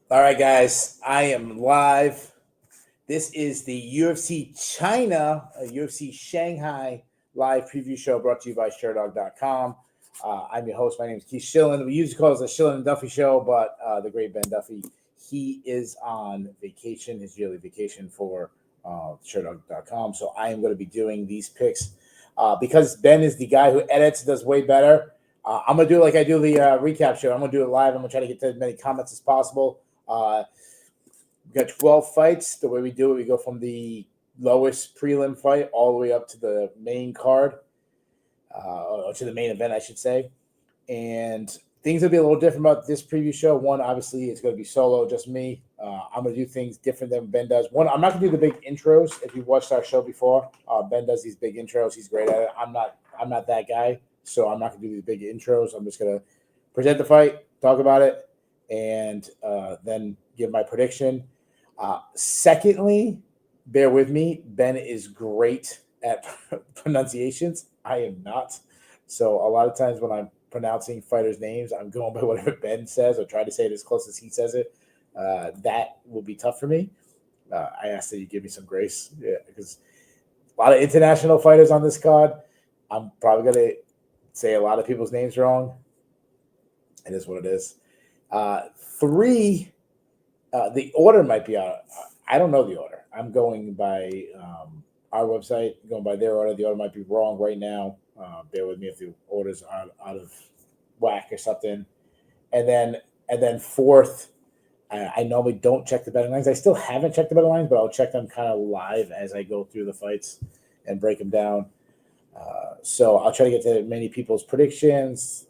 All right, guys, I am live. This is the UFC China, UFC Shanghai live preview show brought to you by ShareDog.com. I'm your host. My name is Keith Shillan. We usually call it the Shillan and Duffy Show, but the great Ben Duffy, he is on vacation, his yearly vacation for ShareDog.com. So I am going to be doing these picks because Ben is the guy who edits, does way better. I'm going to do it like I do the recap show. I'm going to do it live. I'm going to try to get to as many comments as possible. We've got 12 fights. The way we do it, we go from the lowest prelim fight all the way up to the main card, or to the main event, I should say. And things will be a little different about this preview show. One, obviously, it's going to be solo, just me. I'm going to do things different than Ben does. One, I'm not going to do the big intros. If you've watched our show before, Ben does these big intros. He's great at it. I'm not that guy, so I'm not going to do these big intros. I'm just going to present the fight, talk about it, and then give my prediction. Secondly, bear with me. Ben is great at pronunciations. I am not. So a lot of times when I'm pronouncing fighters' names, I'm going by whatever Ben says or try to say it as close as he says it. That will be tough for me. I ask that you give me some grace because a lot of international fighters on this card. I'm probably going to say a lot of people's names wrong. It is what it is. Three, the order might be out. I don't know the order. I'm going by our website, going by their order. The order might be wrong right now. Bear with me if the orders are out of whack or something. And then fourth, I normally don't check the betting lines. I still haven't checked the betting lines, but I'll check them kind of live as I go through the fights and break them down. So I'll try to get to many people's predictions.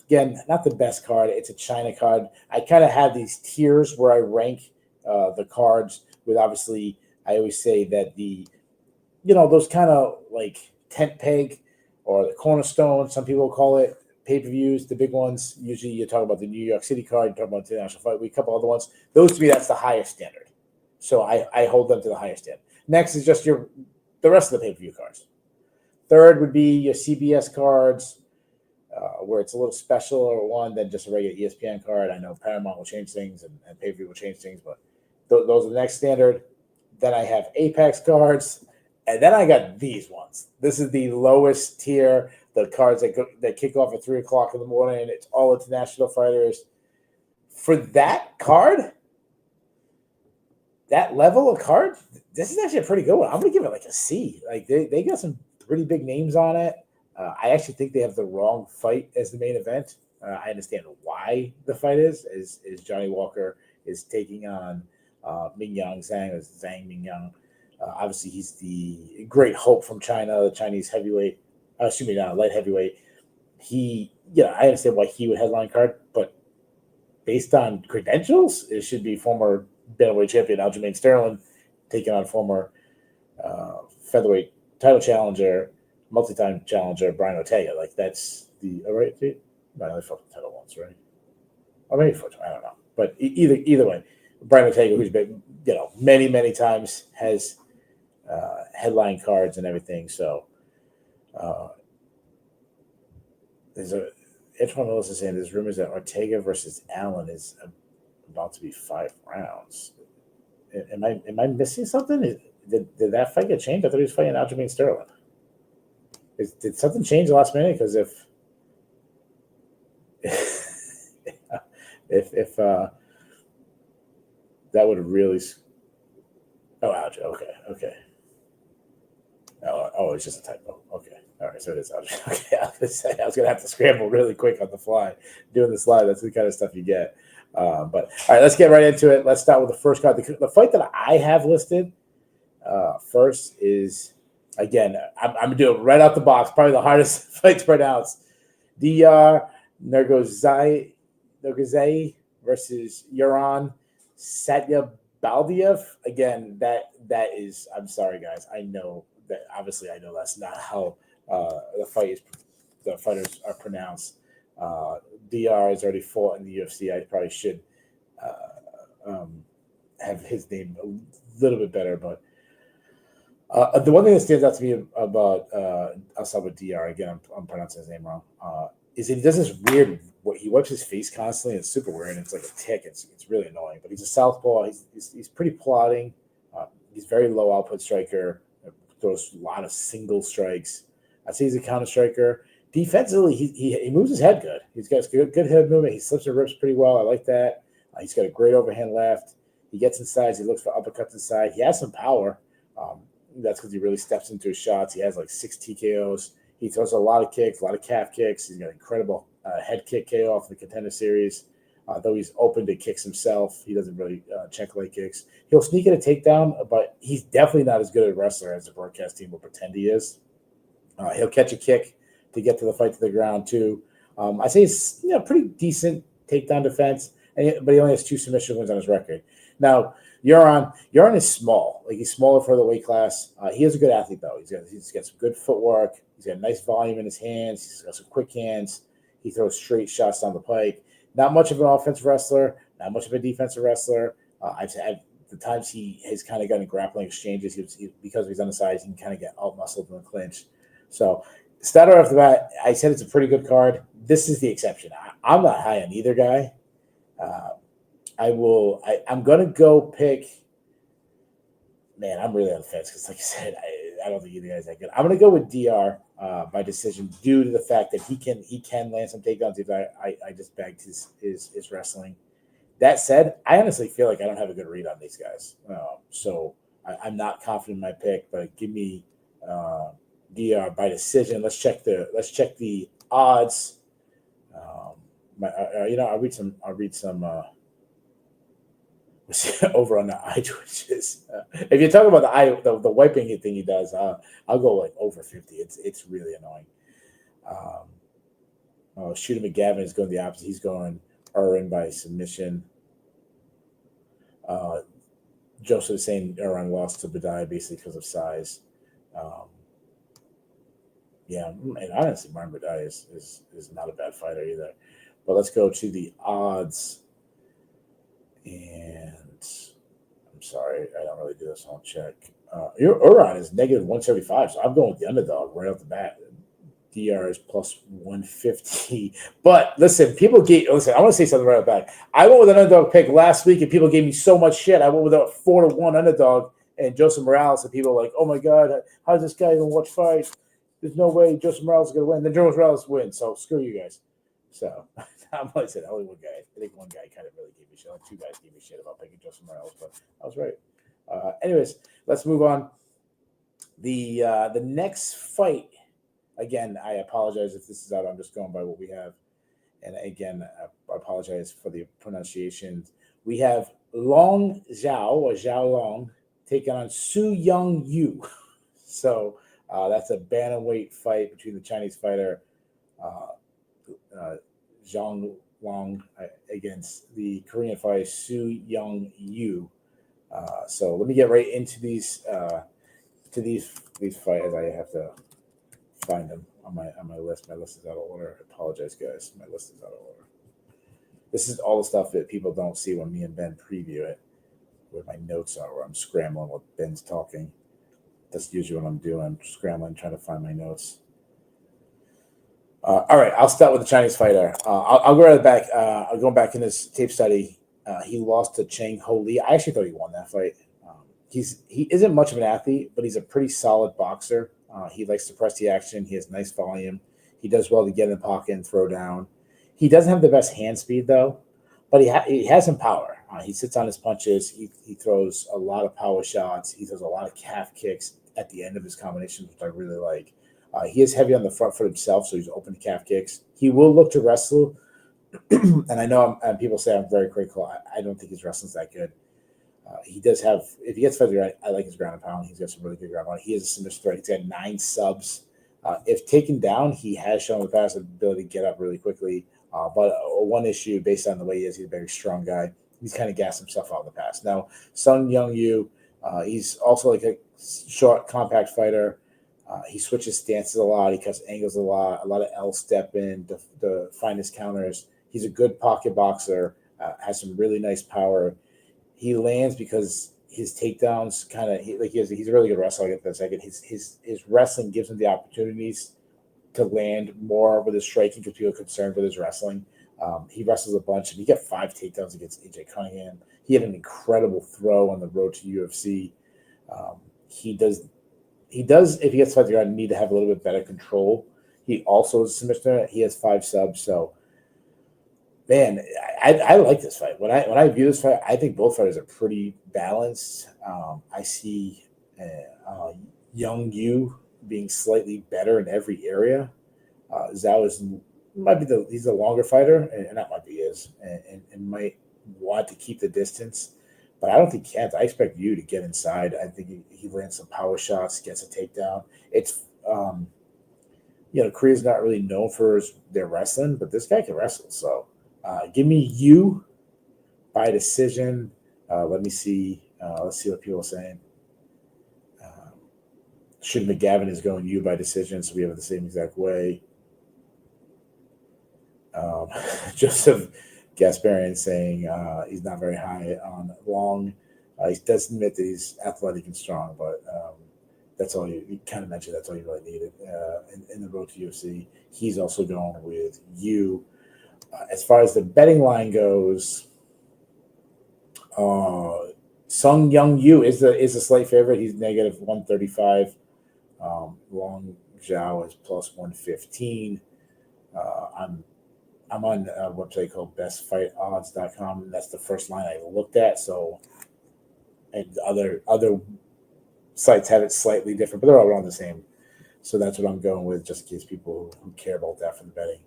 Again, not the best card. It's a China card. I kind of have these tiers where I rank the cards with, obviously, I always say that those kind of like tent peg or the cornerstone, some people call it, pay-per-views, the big ones. Usually you talk about the New York City card, you talk about the International Fight Week, a couple other ones. Those, to me, that's the highest standard. So I hold them to the highest standard. Next is just the rest of the pay-per-view cards. Third would be your CBS cards, where it's a little special or one than just a regular ESPN card. I know Paramount will change things and pay-per-view will change things, but those are the next standard. Then I have Apex cards, and then I got these ones. This is the lowest tier, the cards that kick off at 3 o'clock in the morning. It's all international fighters. For that card, that level of card, this is actually a pretty good one. I'm going to give it like a C. Like they got some pretty big names on it. I actually think they have the wrong fight as the main event. I understand why the fight is Johnny Walker is taking on Mingyang Mingyang. Obviously, he's the great hope from China, the Chinese heavyweight. Light heavyweight. I understand why he would headline card, but based on credentials, it should be former bantamweight champion Aljamain Sterling taking on former featherweight title challenger, multi-time challenger Brian Ortega. Like that's the right. I only fought the title once, right? Or maybe four times. I don't know. But either way, Brian Ortega, who's been many times, has headline cards and everything. So there's Antoine Willis is saying there's rumors that Ortega versus Allen is about to be 5 rounds. Am I missing something? Did that fight get changed? I thought he was fighting Aljamain Sterling. Did something change the last minute? Because if that would really. Oh, Alj. Okay. Oh, it's just a typo. Okay. All right, so it is Alj. Okay, I was gonna have to scramble really quick on the fly doing this live. That's the kind of stuff you get. But all right, let's get right into it. Let's start with the first card. The fight that I have listed first is, again, I'm going to do it right out the box. Probably the hardest fight to pronounce. Diyar Nurgozhay versus Uran Satybaldiev. Again, that is, I'm sorry, guys. I know that, obviously, I know that's not how the fighters are pronounced. Diyar has already fought in the UFC. I probably should have his name a little bit better, but the one thing that stands out to me about I'll start with Diyar again. I'm pronouncing his name wrong. is that he does this weird. He wipes his face constantly. It's super weird. And it's like a tick. It's really annoying. But he's a southpaw. He's pretty plodding. He's very low output striker. Throws a lot of single strikes. I'd say he's a counter striker. Defensively, he moves his head good. He's got good head movement. He slips and rips pretty well. I like that. He's got a great overhand left. He gets inside. He looks for uppercuts inside. He has some power. That's because he really steps into his shots. He has like 6 TKOs. He throws a lot of kicks, a lot of calf kicks. He's got incredible head kick KO off the Contender Series. Though he's open to kicks himself, he doesn't really check leg kicks. He'll sneak in a takedown, but he's definitely not as good a wrestler as the broadcast team will pretend he is. He'll catch a kick to get to the fight to the ground too. I say it's pretty decent takedown defense, but he only has 2 submission wins on his record. Now, Uran is small. Like, he's smaller for the weight class. He is a good athlete though. He's got some good footwork. He's got nice volume in his hands. He's got some quick hands. He throws straight shots down the pike. Not much of an offensive wrestler. Not much of a defensive wrestler. I've had the times he has kind of gotten grappling exchanges. Because he's undersized, he can kind of get out muscled in the clinch. So, starter off the bat, I said it's a pretty good card. This is the exception. I'm not high on either guy. I'm going to go pick. Man, I'm really on the fence because, like I said, I don't think either guy's that good. I'm going to go with Diyar by decision due to the fact that he can land some takedowns if I just bagged his wrestling. That said, I honestly feel like I don't have a good read on these guys. So I'm not confident in my pick, but give me Diyar by decision. Let's check the odds. I'll read some over on the eye twitches. If you're talking about the wiping thing he does, I'll go like over 50. It's really annoying. Shooter McGavin is going the opposite. He's going Uran by submission. Joseph is saying Uran lost to Badai basically because of size. And honestly, Martin Badai is not a bad fighter either. But let's go to the odds. And I'm sorry, I don't really do this. I'll check. Uran is negative 175, so I'm going with the underdog right off the bat. Diyar is plus 150. But listen, I want to say something right off the bat. I went with an underdog pick last week, and people gave me so much shit. I went with a 4-1 underdog, and Joseph Morales, and people were like, oh my God, how does this guy even watch fights? There's no way Joseph Morales is going to win. Then Joseph Morales wins, so screw you guys. So I'm like I said, only one guy. I think one guy kind of really gave me shit. Like 2 guys gave me shit about picking Joseph Morales, but I was right. Anyways, let's move on. The next fight, again, I apologize if this is out. I'm just going by what we have. And again, I apologize for the pronunciation. We have Long Xiao or Xiao Long taking on Su Young Yu. So that's a bantamweight fight between the Chinese fighter Zhang Long against the Korean fighter Su Young Yu. So let me get right into these fighters. I have to find them on my list. My list is out of order. I apologize, guys. My list is out of order. This is all the stuff that people don't see when me and Ben preview it, where my notes are, where I'm scrambling while Ben's talking. That's usually what I'm doing. I'm scrambling, trying to find my notes. All right, I'll start with the Chinese fighter. I'll go right back. I'll go back in his tape study. He lost to Cheng Ho Li. I actually thought he won that fight. He isn't much of an athlete, but he's a pretty solid boxer. He likes to press the action. He has nice volume. He does well to get in the pocket and throw down. He doesn't have the best hand speed, though, but he has some power. He sits on his punches. He throws a lot of power shots. He throws a lot of calf kicks at the end of his combinations, which I really like. He is heavy on the front foot himself, so he's open to calf kicks. He will look to wrestle, and I know people say I'm very critical. I don't think his wrestling's that good. He does have, if he gets fed right, I like his ground and pound. He's got some really good ground and pound. He is a submission threat. He's got 9 subs. If taken down, he has shown in the past the ability to get up really quickly. But one issue, based on the way he is, he's a very strong guy. He's kind of gassed himself out in the past. Now, Sun Young Yu, he's also like a short, compact fighter. He switches stances a lot. He cuts angles a lot of L step in to find his counters. He's a good pocket boxer, has some really nice power. He lands because his takedowns kind of he's a really good wrestler. I'll get that in a second. His wrestling gives him the opportunities to land more with his striking because people are concerned with his wrestling. He wrestles a bunch, and he got 5 takedowns against AJ Cunningham. He had an incredible throw on the road to UFC. He does, if he gets fight the ground, need to have a little bit better control. He also is a submissioner. He has 5 subs, so man, I like this fight. When I view this fight, I think both fighters are pretty balanced. I see Young Yu being slightly better in every area. Zhao he's a longer fighter, and that might be his, and might want to keep the distance. But I don't think he can. I expect Yu to get inside. I think he lands some power shots, gets a takedown. It's Korea's not really known for their wrestling, but this guy can wrestle. So give me Yu by decision. Let me see. Let's see what people are saying. Shin McGavin is going Yu by decision, so we have it the same exact way. Joseph Gasparian saying he's not very high on Long. He does admit that he's athletic and strong, but that's all you kind of mentioned. That's all you really needed in the road to UFC. He's also going with Yu. As far as the betting line goes, Sung Young Yu is a slight favorite. He's negative 135. Long Xiao is plus 115. I'm on a website called bestfightodds.com, and that's the first line I looked at. So, and other sites have it slightly different, but they're all around the same. So that's what I'm going with, just in case people who care about that for the betting.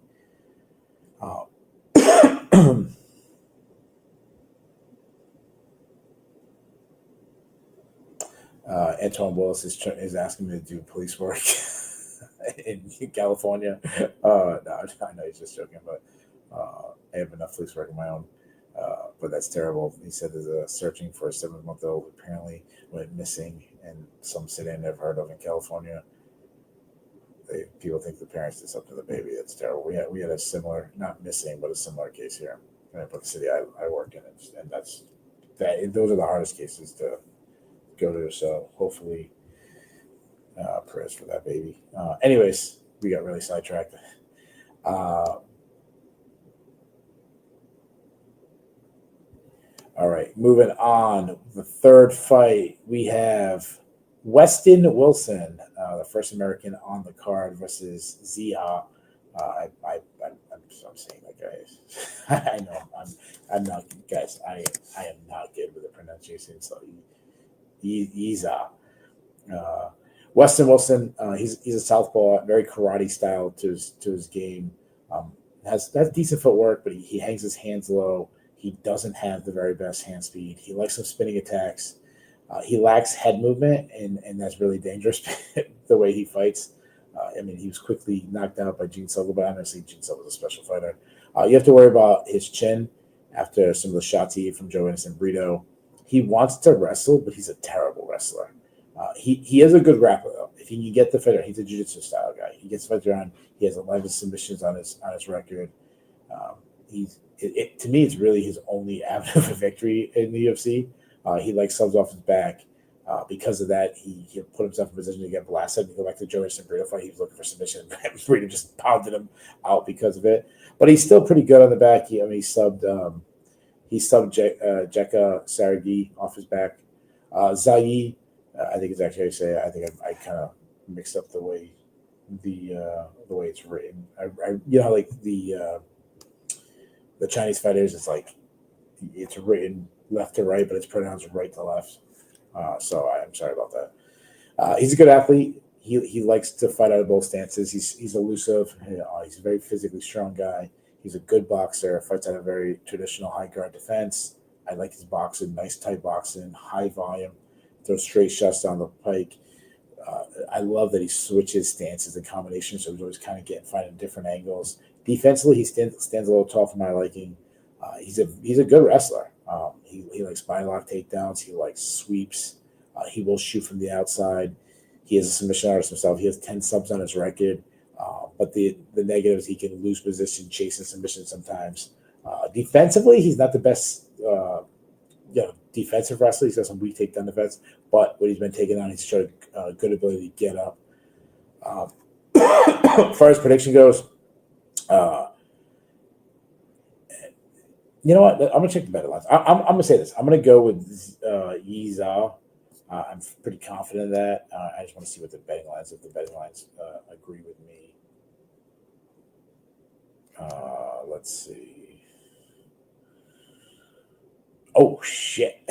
Antoine Willis is asking me to do police work in California. No, I know he's just joking, but I have enough police work of my own. But that's terrible. He said there's a searching for a 7-month-old apparently went missing in some city I never heard of in California. People think the parents did something to the baby. That's terrible. We had a similar, not missing, but a similar case here. But the city I work in, and those are the hardest cases to go to. So hopefully, prayers for that baby. Anyways, we got really sidetracked. All right, moving on. The third fight, we have Westin Wilson, the first American on the card, versus Zha. I'm saying that, guys. I know I'm not, guys. I am not good with the pronunciation. So Zha. Westin Wilson, he's a southpaw, very karate style to his game. Has decent footwork, but he hangs his hands low. He doesn't have the very best hand speed. He likes some spinning attacks. He lacks head movement, and that's really dangerous the way he fights. He was quickly knocked out by Gene Silva, but honestly, Gene Silva was a special fighter. You have to worry about his chin after some of the shots he ate from Joe Anderson Brito. He wants to wrestle, but he's a terrible wrestler. He is a good grappler, though. If he can get the fighter, he's a jiu-jitsu style guy. He gets fights around. He has 11 submissions on his record. To me, it's really his only avenue for victory in the UFC. He subs off his back. Because of that, he put himself in position to get blasted and go back to Joe Anderson Brito fight. He was looking for submission. Brito just pounded him out because of it. But he's still pretty good on the back. He subbed Jekka Sergei off his back. Zha Yi, I think it's actually how you say it. I think I kind of mixed up the way it's written. The Chinese fighters, it's written left to right, but it's pronounced right to left. So I'm sorry about that. He's a good athlete. He likes to fight out of both stances. He's elusive. He's a very physically strong guy. He's a good boxer. Fights out of very traditional high guard defense. I like his boxing, nice tight boxing, high volume, throws straight shots down the pike. I love that he switches stances and combinations, so he's always kind of finding different angles. Defensively, he stands a little tall for my liking. He's a good wrestler. He likes body lock takedowns. He likes sweeps. He will shoot from the outside. He is a submission artist himself. He has 10 subs on his record. But the negatives, he can lose position, chasing submission sometimes. Defensively, he's not the best defensive wrestler. He's got some weak takedown defense. But when he's been taken on, he's showed a good ability to get up. as far as prediction goes, you know what? I'm gonna check the betting lines. I'm gonna say this. I'm gonna go with Zha. I'm pretty confident in that. I just want to see what the betting lines, if the betting lines agree with me. Let's see. Oh shit.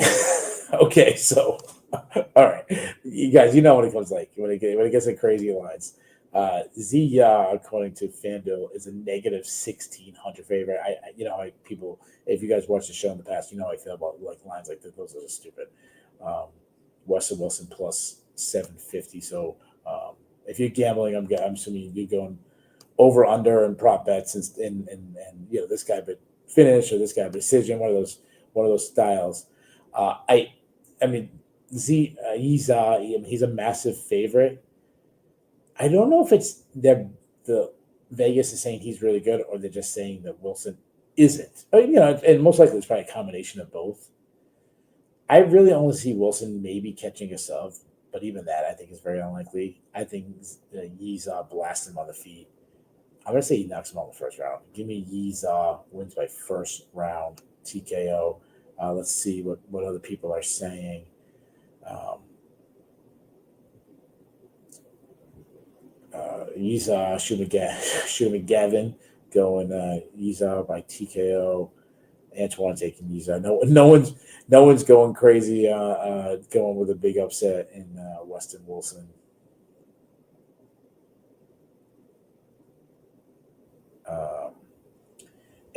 Okay, so all right, you guys, you know what it comes like when it gets in crazy lines. Zha, according to FanDuel, is a negative 1,600 favorite. You know, like people, if you guys watched the show in the past, you know how I feel about like lines like this. Those are stupid. Westin Wilson plus 750. So if you're gambling, I'm assuming you're going over under and prop bets and you know, this guy but finish or this guy but decision, one of those styles. I mean, Zha, he's a massive favorite. I don't know if it's the Vegas is saying he's really good, or they're just saying that Wilson isn't. You know, and most likely it's probably a combination of both. I really only see Wilson maybe catching a sub, but even that I think is very unlikely. I think Zha blasts him on the feet. I'm gonna say he knocks him out in the first round. Give me Zha wins by first round TKO. Let's see what other people are saying. Zha Gavin going Zha by TKO. Antoine taking Zha. No one's going crazy. Going with a big upset in Westin Wilson.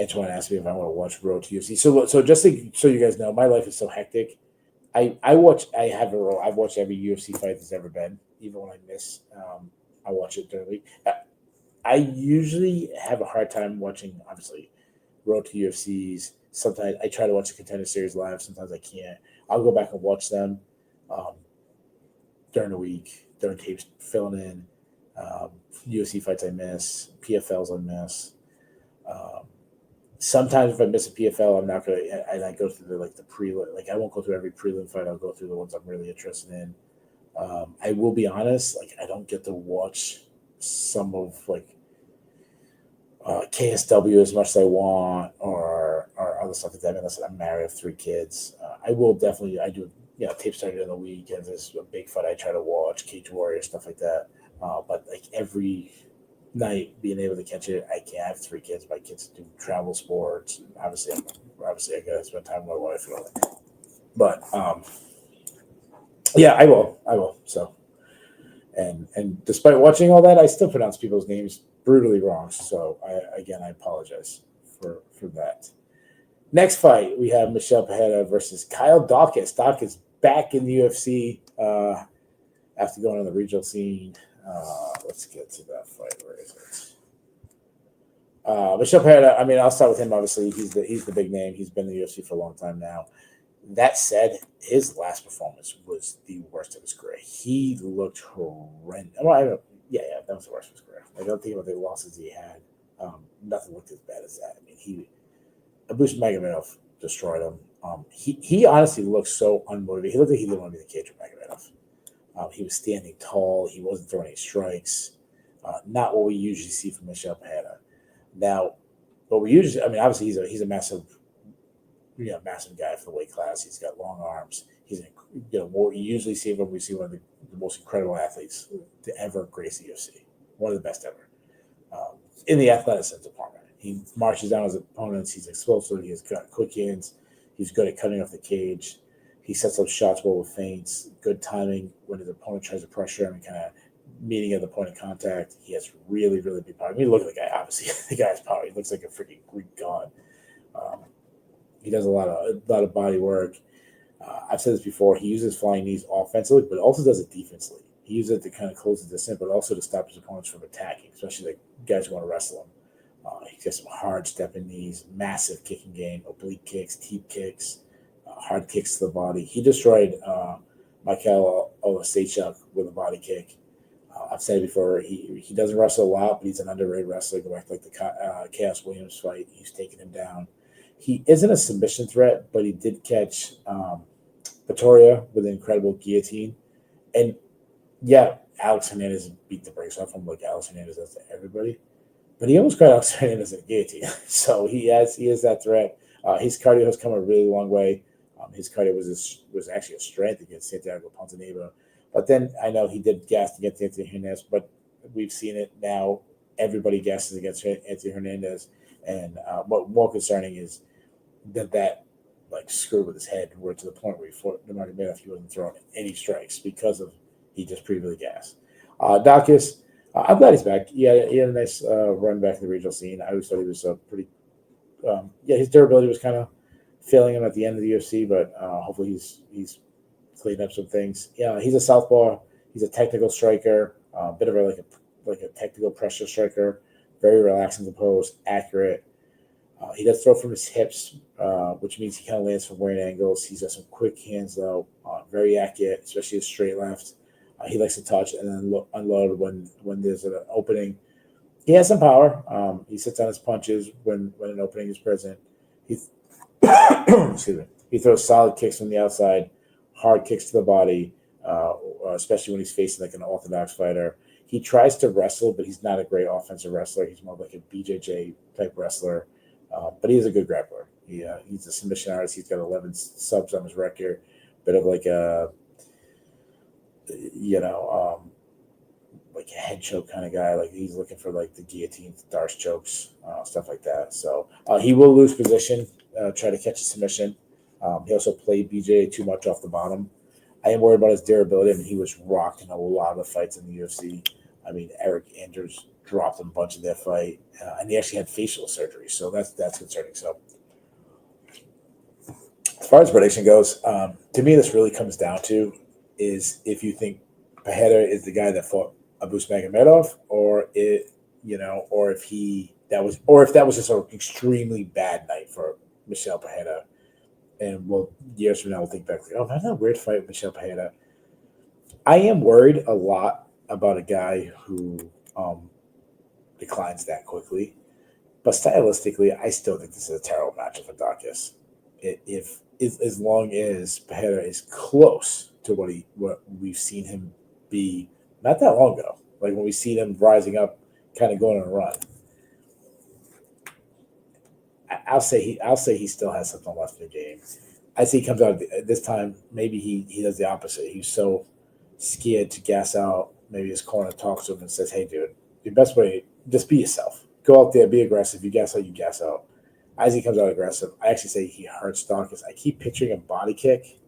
Antoine asked me if I want to watch Road to UFC. So just so you guys know, my life is so hectic. I've watched every UFC fight there's ever been, even when I miss. I watch it during the week. I usually have a hard time watching, obviously, Road to UFCs. Sometimes I try to watch the Contender Series live. Sometimes I can't. I'll go back and watch them during the week, during tapes, filling in UFC fights I miss, PFLs I miss. Sometimes if I miss a PFL, I'm not gonna. I go through the prelim. Like I won't go through every prelim fight. I'll go through the ones I'm really interested in. I will be honest. Like I don't get to watch some of KSW as much as I want, or other stuff like that. Unless I'm married, I have 3 kids. I will definitely. I do. You know, tape started in the week, and there's a big fight I try to watch, Cage Warrior, stuff like that. But like every night being able to catch it, I can't. I have 3 kids. My kids do travel sports. Obviously, I gotta spend time with my wife and all that. But yeah, I will. So, and despite watching all that, I still pronounce people's names brutally wrong. So I apologize for that. Next fight, we have Michel Pereira versus Kyle Daukaus. Daukaus is back in the UFC after going on the regional scene. Let's get to that fight. Where is it? Michel Pereira, I mean, I'll start with him. Obviously, he's the big name. He's been in the UFC for a long time now. That said, his last performance was the worst of his career. He looked horrendous. Well, that was the worst of his career. I don't think about the losses he had. Nothing looked as bad as that. I mean, Abus Magomedov destroyed him. He honestly looked so unmotivated. He looked like he didn't want to be in the cage with Magomedov. He was standing tall. He wasn't throwing any strikes. Not what we usually see from Michel Pereira. Now, what we usually, I mean, obviously he's a massive guy for the weight class. He's got long arms. He's what you usually see when we see one of the most incredible athletes to ever grace the UFC. One of the best ever. In the athleticism department, he marches down his opponents. He's explosive. He has quick hands. He's good at cutting off the cage. He sets up shots well with feints. Good timing when his opponent tries to pressure him and kind of meeting at the point of contact. He has really, really big power. I mean, look at the guy. Obviously, the guy's power. He looks like a freaking Greek god. He does a lot of body work. I've said this before. He uses flying knees offensively, but also does it defensively. He uses it to kind of close the distance, but also to stop his opponents from attacking, especially the guys who want to wrestle him. He has some hard stepping knees, massive kicking game, oblique kicks, teep kicks, hard kicks to the body. He destroyed Michel Olszewski with a body kick. I've said it before. He doesn't wrestle a lot, but he's an underrated wrestler. Go back to the Chaos Williams fight. He's taken him down. He isn't a submission threat, but he did catch Pretoria with an incredible guillotine. And yeah, Alex Hernandez beat the brakes off him like Alex Hernandez does to everybody. But he almost got Alex Hernandez in a guillotine. So he has that threat. His cardio has come a really long way. His cardio was actually a strength against Santiago Ponzinibbio. But then I know he did gas against Anthony Hernandez, but we've seen it now. Everybody gasses against Anthony Hernandez. And what more concerning is that like screwed with his head, where to the point where he fought Nurmagomedov, he wasn't throwing any strikes because of he just previously gassed. Daukaus, I'm glad he's back. He had a nice run back in the regional scene. I always thought he was pretty. His durability was kind of failing him at the end of the UFC, but hopefully he's cleaned up some things. Yeah, he's a southpaw. He's a technical striker, a bit of a technical pressure striker. Very relaxed in the pose, accurate. He does throw from his hips, which means he kind of lands from weird angles. He's got some quick hands, though, very accurate, especially his straight left. He likes to touch and then unload when there's an opening. He has some power. He sits on his punches when an opening is present. Excuse me. He throws solid kicks from the outside, hard kicks to the body, especially when he's facing like an orthodox fighter. He tries to wrestle, but he's not a great offensive wrestler. He's more like a BJJ type wrestler, but he is a good grappler. He's a submission artist. He's got 11 subs on his record. Bit of like a, like a head choke kind of guy. Like he's looking for like the guillotine, Darce chokes, stuff like that. So he will lose position, try to catch a submission. He also played BJ too much off the bottom. I am worried about his durability. I mean, he was rocked in a lot of fights in the UFC. I mean, Eric Andrews dropped him a bunch in their fight, and he actually had facial surgery, so that's concerning. So, as far as prediction goes, to me, this really comes down to is if you think Pereira is the guy that fought Abus Magomedov, or if that was just an extremely bad night for Michel Pereira. And years from now, we'll think back, that's a weird fight with Michel Pereira. I am worried a lot about a guy who declines that quickly. But stylistically, I still think this is a terrible matchup for Daukaus. As long as Pereira is close to what we've seen him be not that long ago, like when we seen him rising up, kind of going on a run. I'll say he still has something left in the game. I see he comes out this time. Maybe he does the opposite. He's so scared to gas out. Maybe his corner talks to him and says, "Hey, dude, your best way, just be yourself. Go out there, be aggressive. You gas out, you gas out." As he comes out aggressive, I actually say he hurts Daukaus. I keep picturing a body kick,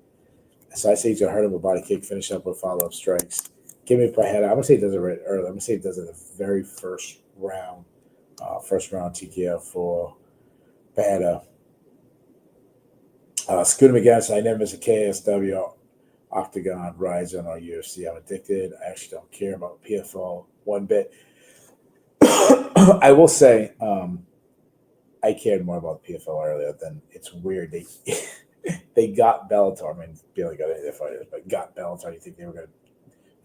so I say he's gonna hurt him with a body kick, finish up with follow-up strikes. Give me Pereira. I'm gonna say he does it right early. I'm gonna say he does it in the very first round TKO for Pereira. Scooter against I never miss a KSW, Octagon, Ryzen, or UFC. I'm addicted. I actually don't care about PFL one bit. I will say I cared more about PFL earlier than it's weird. They got Bellator. I mean, barely got any of their fighters, but got Bellator. You think they were going to,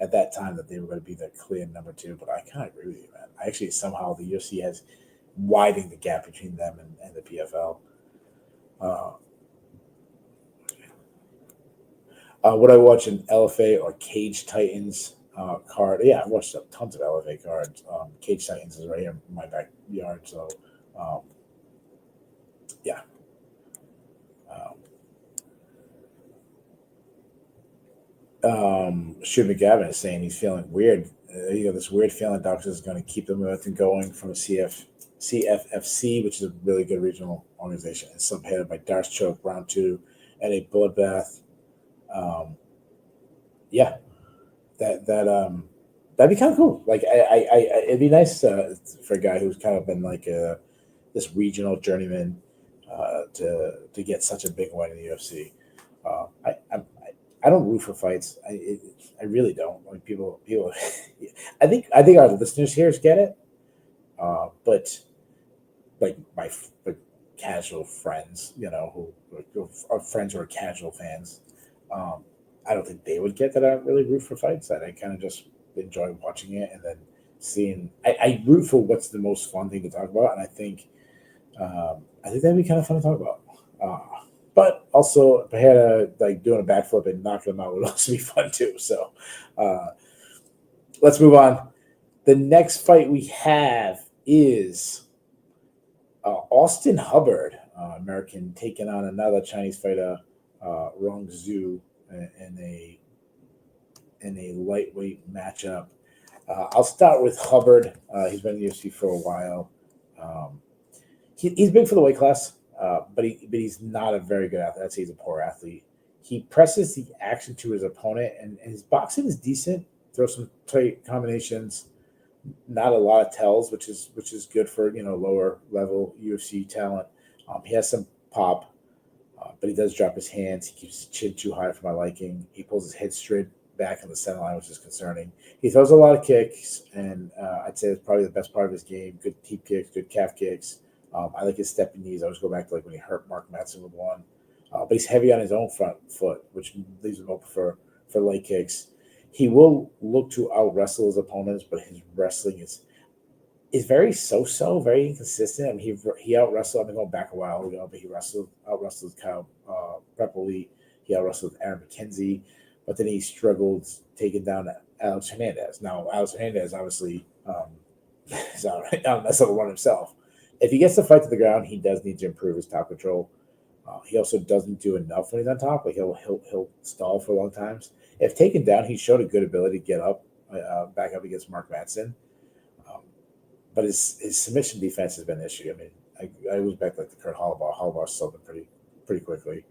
at that time, that they were going to be the clear number two, but I kind of agree with you, man. I actually somehow the UFC has widening the gap between them and the PFL. Would I watch an LFA or Cage Titans card? Yeah, I've watched tons of LFA cards. Cage Titans is right here in my backyard, so yeah. Shoot McGavin is saying he's feeling weird. This weird feeling Daukaus is going to keep the momentum going from a CFFC, which is a really good regional organization, and subheaded by Darce Choke, round 2, and a bloodbath. That'd be kind of cool. Like, it'd be nice for a guy who's kind of been like this regional journeyman to get such a big win in the UFC. I don't root for fights. I really don't. Like people. I think our listeners here get it, but like my casual friends, who are friends who are casual fans. I don't think they would get that I don't really root for fights. I kind of just enjoy watching it and then seeing. I root for what's the most fun thing to talk about, and I think that'd be kind of fun to talk about. But also, Pereira like doing a backflip and knocking him out would also be fun too. So, let's move on. The next fight we have is Austin Hubbard, American, taking on another Chinese fighter, Rong Zhu, in a lightweight matchup. I'll start with Hubbard. He's been in the UFC for a while. He's big for the weight class, but he's not a very good athlete. I'd say he's a poor athlete. He presses the action to his opponent, and his boxing is decent. Throws some tight combinations. Not a lot of tells, which is good for lower level UFC talent. He has some pop, but he does drop his hands. He keeps his chin too high for my liking. He pulls his head straight back on the center line, which is concerning. He throws a lot of kicks, and I'd say it's probably the best part of his game. Good teep kicks, good calf kicks. I like his stepping knees. I always go back to when he hurt Mark Madsen with one. But he's heavy on his own front foot, which leaves him open for leg kicks. He will look to out-wrestle his opponents, but his wrestling is very so-so, very inconsistent. I mean, he out-wrestled, I've been going back a while ago, but he out-wrestled Kyle Prepoli. He out-wrestled Aaron McKenzie, but then he struggled taking down Alex Hernandez. Now, Alex Hernandez obviously is out on that one himself. If he gets the fight to the ground, he does need to improve his top control. He also doesn't do enough when he's on top. He'll stall for long times. If taken down, he showed a good ability to get up, back up against Mark Madsen. But his submission defense has been an issue. I mean, I was back like the Kurt Hollabaugh. Hollabaugh sold him pretty quickly.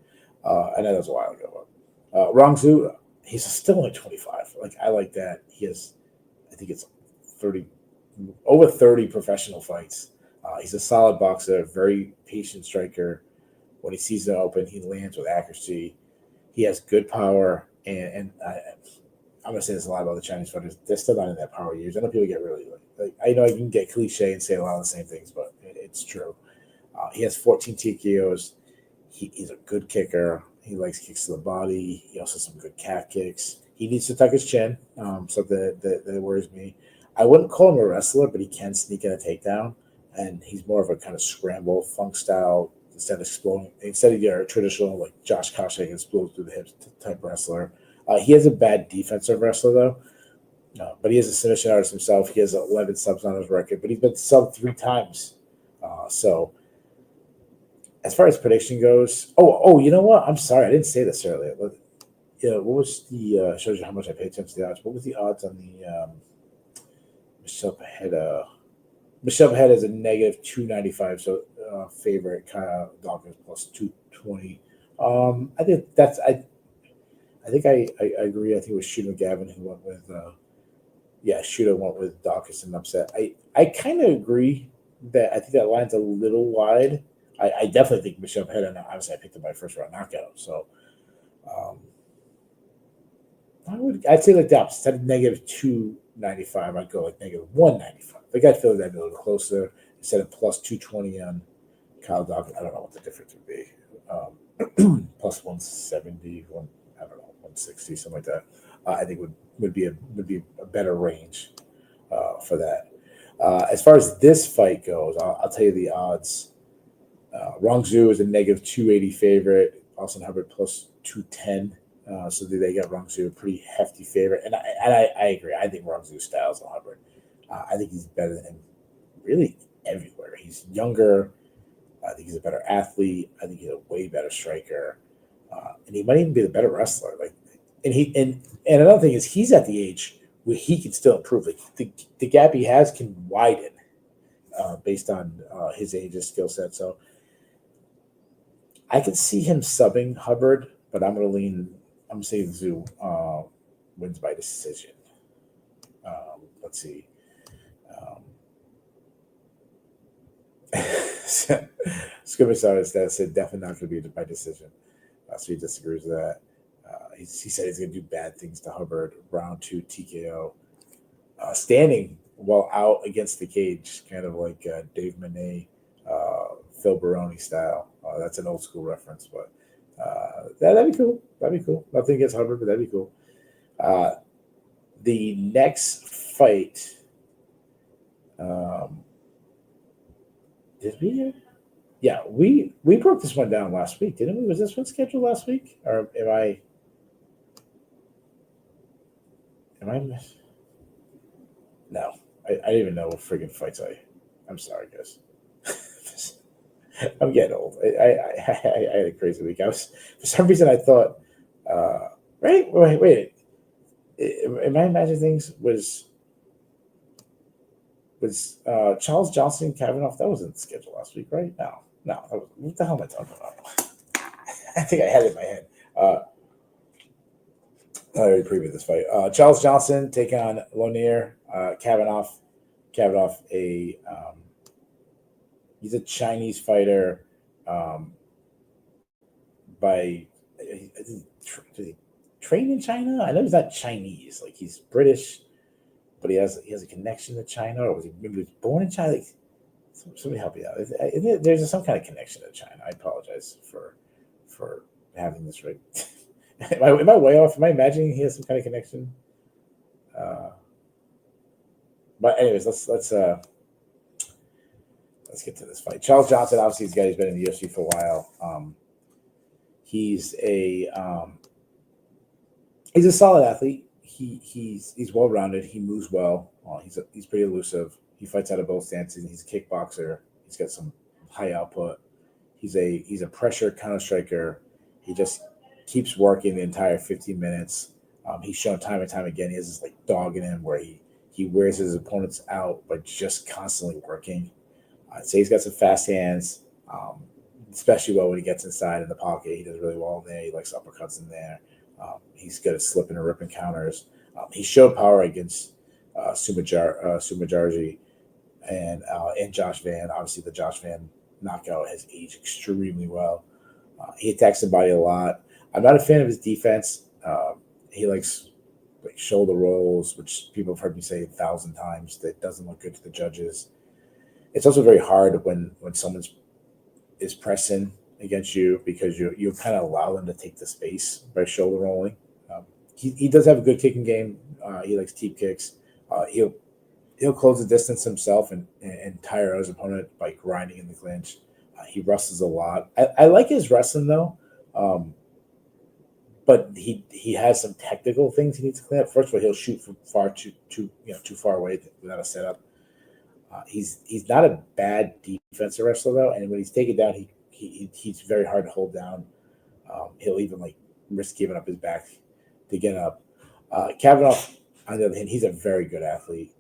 I know that was a while ago. But Rong Zhu, he's still only 25. I like that. He has, I think it's over 30 professional fights. He's a solid boxer, very patient striker. When he sees it open, he lands with accuracy. He has good power, and I'm going to say this a lot about the Chinese fighters. They're still not in that power years. I know people get really I know you can get cliche and say a lot of the same things, but it's true. He has 14 TKOs. He's a good kicker. He likes kicks to the body. He also has some good calf kicks. He needs to tuck his chin, something that worries me. I wouldn't call him a wrestler, but he can sneak in a takedown, and he's more of a kind of scramble, funk style, instead of your traditional like Josh Koscheck explodes through the hips type wrestler. He has a bad defensive wrestler though, but he is a submission artist himself. He has 11 subs on his record, but he's been subbed 3 times. So as far as prediction goes, you know what? I'm sorry, I didn't say this earlier. What was the shows you how much I pay attention to the odds? What was the odds on the Michel Pereira? Michel Pereira is a negative 295, so favorite kind of Daukaus plus 220. I think I agree. I think it was Shooter Gavin who went with Shooter went with Daukaus and upset. I kind of agree that I think that line's a little wide. I definitely think Michel Pereira. Now, obviously, I picked him by first round knockout, so I'd say like that. Instead of negative 295, I'd go like negative 195. I think I'd feel like that'd be a little closer instead of plus 220 on Kyle Daukaus. I don't know what the difference would be. Plus 170, I don't know, 160, something like that. I think would be a better range for that. As far as this fight goes, I'll tell you the odds. Rong Zhu is a negative 280 favorite. Austin Hubbard plus 210. So they got Rong Zhu a pretty hefty favorite, and I agree. I think Rong Zhu styles on Hubbard. I think he's better than him really everywhere. He's younger. I think he's a better athlete. I think he's a way better striker, and he might even be the better wrestler. And another thing is he's at the age where he can still improve. Like the gap he has can widen based on his age and skill set. So I can see him subbing Hubbard, but I'm going to lean. I'm saying Zhu wins by decision. Let's see. It's going to be sorry that said definitely not going to be by decision. So he disagrees with that. He said he's going to do bad things to Hubbard. Round 2 TKO. Standing while out against the cage, kind of like Dave Manet, Phil Baroni style. That's an old school reference, but that'd be cool. That'd be cool. Nothing against Hubbard, but that'd be cool. The next fight. Did we? Yeah, we broke this one down last week, didn't we? Was this one scheduled last week, or am I? No, I didn't even know what friggin' fights I'm sorry, guys. I'm getting old. I had a crazy week. For some reason, I thought, wait. Am I imagining things? Was Charles Johnson Kavanagh? That wasn't scheduled last week, right? No. What the hell am I talking about? I think I had it in my head. I already previewed this fight. Charles Johnson taking on Lonier Kavanagh. Kavanagh, he's a Chinese fighter. Does he train in China? I know he's not Chinese. Like he's British, but he has a connection to China, or was he maybe born in China? Like, somebody help me out. There's some kind of connection to China. I apologize for having this right. Am I way off? Am I imagining he has some kind of connection? But anyways, let's get to this fight. Charles Johnson, obviously, he's a guy who's been in the UFC for a while. He's a solid athlete. He's well rounded. He moves well. He's pretty elusive. He fights out of both stances. He's a kickboxer. He's got some high output. He's a pressure counter striker. He just keeps working the entire 15 minutes. He's shown time and time again. He has this like dog in him where he wears his opponents out by just constantly working. I'd say he's got some fast hands, especially well when he gets inside in the pocket. He does really well in there. He likes uppercuts in there. He's good at slipping and ripping counters. He showed power against Mudaerji and Josh Van. Obviously, the Josh Van knockout has aged extremely well. He attacks the body a lot. I'm not a fan of his defense. He likes shoulder rolls, which people have heard me say 1,000 times. That doesn't look good to the judges. It's also very hard when someone is pressing against you because you kind of allow them to take the space by shoulder rolling. He does have a good kicking game. He likes teep kicks. He'll close the distance himself and tire out his opponent by grinding in the clinch. He wrestles a lot. I like his wrestling though, but he has some technical things he needs to clean up. First of all, he'll shoot from too far away without a setup. He's not a bad defensive wrestler though, and when he's taken down, he's very hard to hold down. He'll even risk giving up his back to get up. Kavanagh, on the other hand, he's a very good athlete,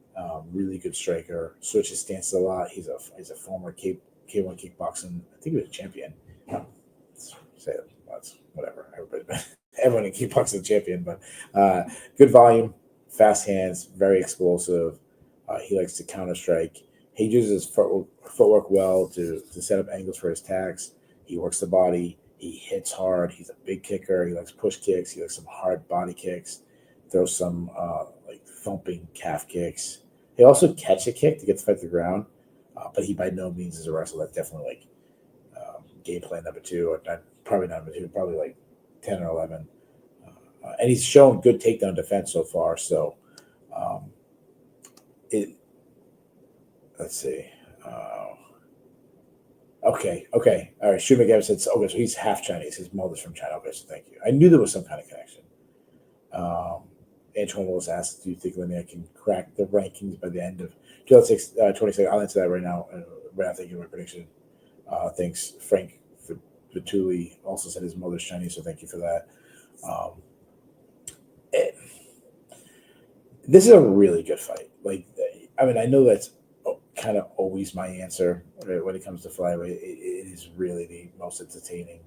really good striker. Switches stances a lot. He's a former K1 kickboxing. I think he was a champion. Say it, that's whatever. Everyone in kickboxing is a champion, but good volume, fast hands, very explosive. He likes to counter strike. He uses his footwork well to set up angles for his attacks. He works the body. He hits hard. He's a big kicker. He likes push kicks. He likes some hard body kicks. Throws some thumping calf kicks. He also catch a kick to get the fight to the ground, but he by no means is a wrestler. That's definitely game plan number 2, or probably not number 2, probably 10 or 11. And he's shown good takedown defense so far. So let's see. Okay. All right. Shu McGavin said, okay, so he's half Chinese. His mother's from China. Okay, so thank you. I knew there was some kind of connection. Antoine Willis asked, do you think Linnea can crack the rankings by the end of 2026? I'll answer that right now. Right after I give my prediction. Thanks. Frank Vituli also said his mother's Chinese, so thank you for that. This is a really good fight. I know that's kind of always my answer when it comes to flyweight. It is really the most entertaining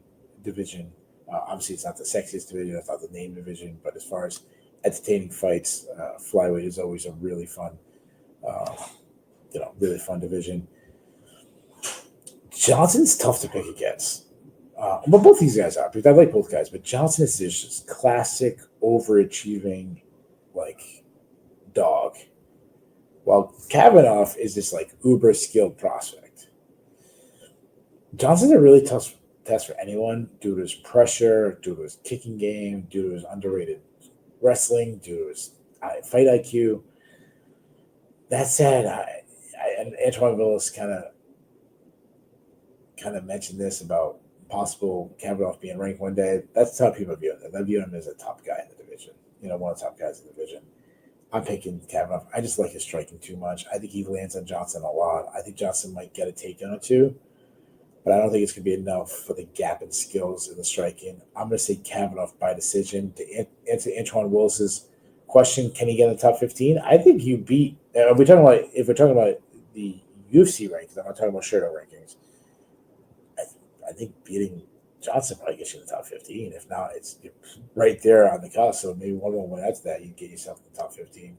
division. Obviously, it's not the sexiest division. It's not the name division. But as far as entertaining fights, flyweight is always a really fun, really fun division. Johnson's tough to pick against. But both these guys are, because I like both guys. But Johnson is this just classic overachieving, dog. While Kavanagh is this uber skilled prospect. Johnson's a really tough test for anyone due to his pressure, due to his kicking game, due to his underrated wrestling, due to his fight IQ. That said, and Antoine Willis kind of mentioned this about possible Kavanagh being ranked one day. That's how people view him. They view him as a top guy in the division. One of the top guys in the division. I'm picking Kavanagh. I just like his striking too much. I think he lands on Johnson a lot. I think Johnson might get a takedown or two, but I don't think it's going to be enough for the gap in skills in the striking. I'm going to say Kavanagh by decision. To answer Antoine Willis's question, can he get in the top 15? I think you beat. If we're talking about the UFC rankings, I'm not talking about Shirdo rankings. I think beating Johnson probably gets you in the top 15. If not, it's right there on the cusp. So maybe one more win after that, you get yourself in the top 15.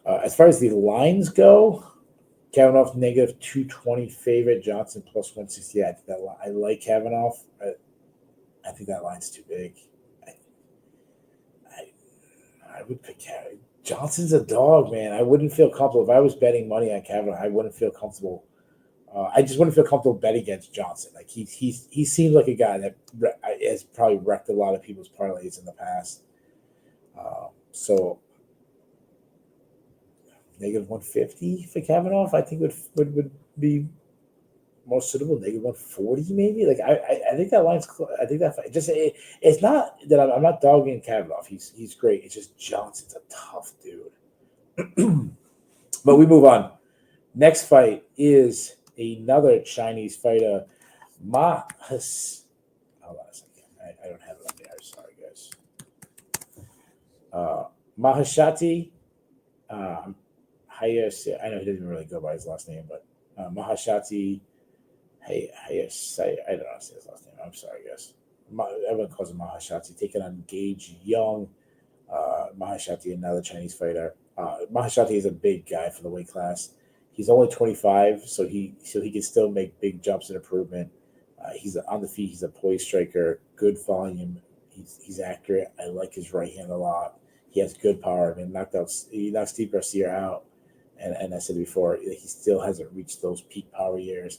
As far as the lines go, Kavanagh negative 220 favorite, Johnson plus 160. I like Kavanagh. I think that line's too big. I would pick Kavanagh. Johnson's a dog, man. I wouldn't feel comfortable. If I was betting money on Kavanagh, I wouldn't feel comfortable. I just wouldn't feel comfortable betting against Johnson. Like he seems like a guy that has probably wrecked a lot of people's parlays in the past. So negative 150 for Kavanagh, I think would be more suitable. Negative 140 maybe. Like I think that line's. I think that it's not that I'm not dogging Kavanagh. He's great. It's just Johnson's a tough dude. But we move on. Next fight is another Chinese fighter, Hold on a second. I don't have it up there. Sorry, guys. Maheshate. Hayisaer. I know he doesn't really go by his last name, but Maheshate. Hayisaer. I don't know how to say his last name. I'm sorry, guys. Everyone calls him Maheshate. Taking on Gage Young. Maheshate, another Chinese fighter. Maheshate is a big guy for the weight class. He's only 25, so he can still make big jumps and improvement. He's on the feet. He's a poise striker, good volume. He's accurate. I like his right hand a lot. He has good power. I mean, he knocked Steve Garcia out, and I said before, he still hasn't reached those peak power years.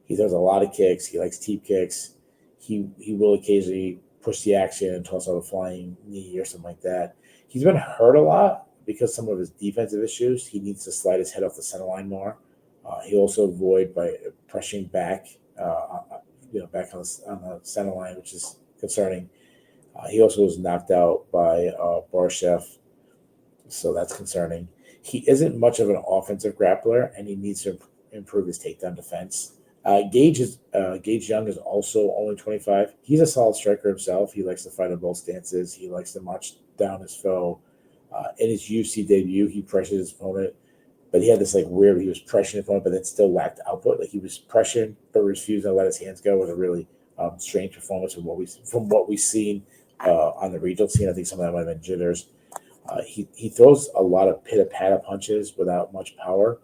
He throws a lot of kicks. He likes teep kicks. He will occasionally push the action and toss out a flying knee or something like that. He's been hurt a lot because some of his defensive issues. He needs to slide his head off the center line more. He also avoid by pressuring back, back on the center line, which is concerning. He also was knocked out by Borjas, so that's concerning. He isn't much of an offensive grappler, and he needs to improve his takedown defense. Gage Young is also only 25. He's a solid striker himself. He likes to fight on both stances. He likes to march down his foe. In his UFC debut, he pressured his opponent, but he had this he was pressuring his opponent, but then still lacked output. Like he was pressuring, but refused to let his hands go. With a really strange performance from what we've seen on the regional scene. I think some of that might have been jitters. He throws a lot of pitter-patter punches without much power.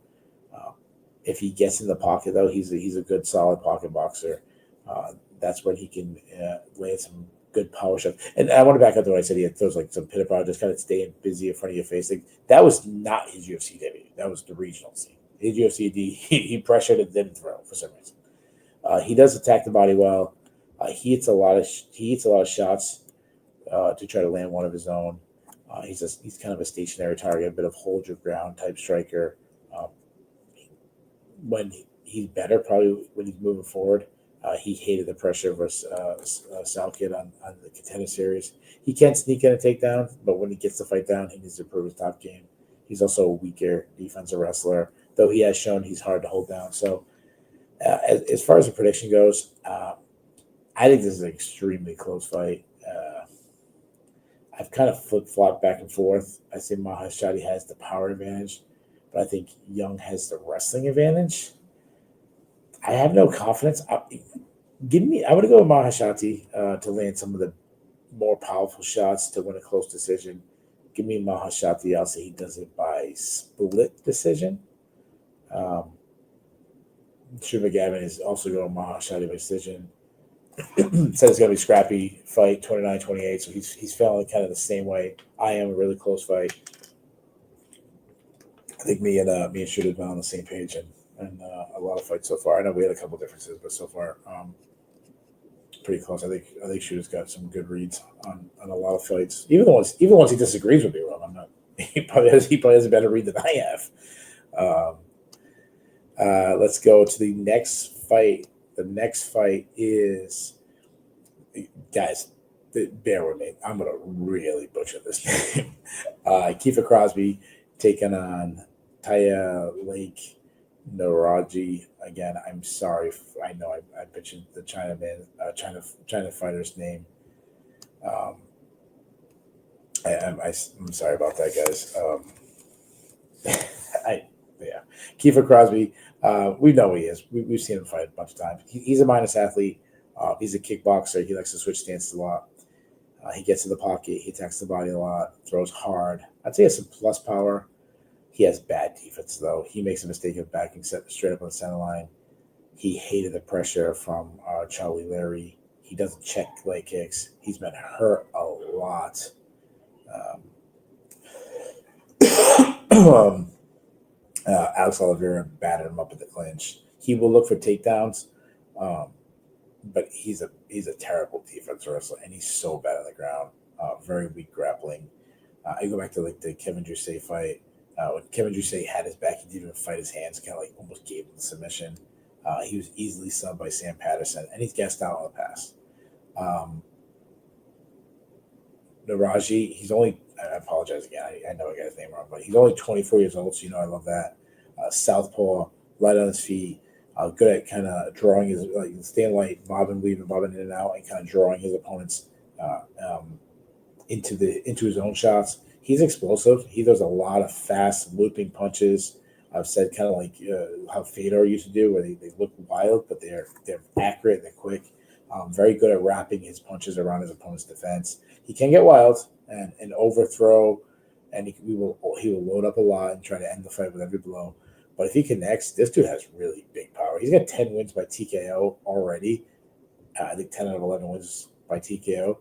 If he gets in the pocket, though, he's a good, solid pocket boxer. That's when he can land some good power shots. And I want to back up to what I said. He throws some pitter-patter, just kind of staying busy in front of your face. That was not his UFC debut. That was the regional scene. His UFC, he pressured and didn't throw for some reason. He does attack the body well. He hits a lot of shots to try to land one of his own. He's kind of a stationary target, a bit of hold your ground type striker. When he's better, probably when he's moving forward. He hated the pressure versus Sal Kid on the Contender Series. He can sneak in a takedown, but when he gets the fight down, he needs to improve his top game. He's also a weaker defensive wrestler, though he has shown he's hard to hold down. So as far as the prediction goes, I think this is an extremely close fight. I've kind of flip-flopped back and forth. I say Maheshate has the power advantage, but I think Young has the wrestling advantage. I have no confidence. I'm going to go with Maheshate to land some of the more powerful shots to win a close decision. Give me Maheshate. I'll say he does it by split decision. Shuma Gavin is also going Maheshate by decision. Said it's going to be a scrappy fight, 29-28. So he's feeling kind of the same way. I am a really close fight. I think me and Shooter have been on the same page and a lot of fights so far. I know we had a couple differences, but so far pretty close. I think Shooter's got some good reads on a lot of fights. Even once he disagrees with me, Rob, I'm not. He probably has a better read than I have. Let's go to the next fight. The next fight is, guys, bear with me. I'm going to really butcher this name. Kiefer Crosbie taking on Taiyilake Nueraji. Again, I'm sorry. I know I mentioned the China fighter's name. I'm sorry about that, guys. Kiefer Crosbie. We know who he is. We've seen him fight a bunch of times. He's a minus athlete. He's a kickboxer. He likes to switch stances a lot. He gets in the pocket. He attacks the body a lot. Throws hard. I'd say he has some plus power. He has bad defense, though. He makes a mistake of backing straight up on the center line. He hated the pressure from Taiyilake. He doesn't check leg kicks. He's been hurt a lot. Alex Oliveira batted him up at the clinch. He will look for takedowns, but he's a terrible defense wrestler, and he's so bad on the ground. Very weak grappling. I go back to like the Kevin Drusay fight. When Kevin Drusay had his back, he didn't even fight his hands. Kind of like almost gave him the submission. He was easily subbed by Sam Patterson, and he's gassed out on the pass. Nueraji, he's only, I apologize again, I know I got his name wrong, but he's only 24 years old, so I love that. Southpaw, light on his feet, good at kind of drawing his, staying light, bobbing, weaving, bobbing in and out, and kind of drawing his opponents into his own shots. He's explosive. He does a lot of fast looping punches. I've said kind of like how Fedor used to do, where they look wild, but they're accurate, they're quick. Very good at wrapping his punches around his opponent's defense. He can get wild and overthrow, and he will load up a lot and try to end the fight with every blow. But if he connects, this dude has really big power. He's got 10 wins by TKO already. I think 10 out of 11 wins by TKO.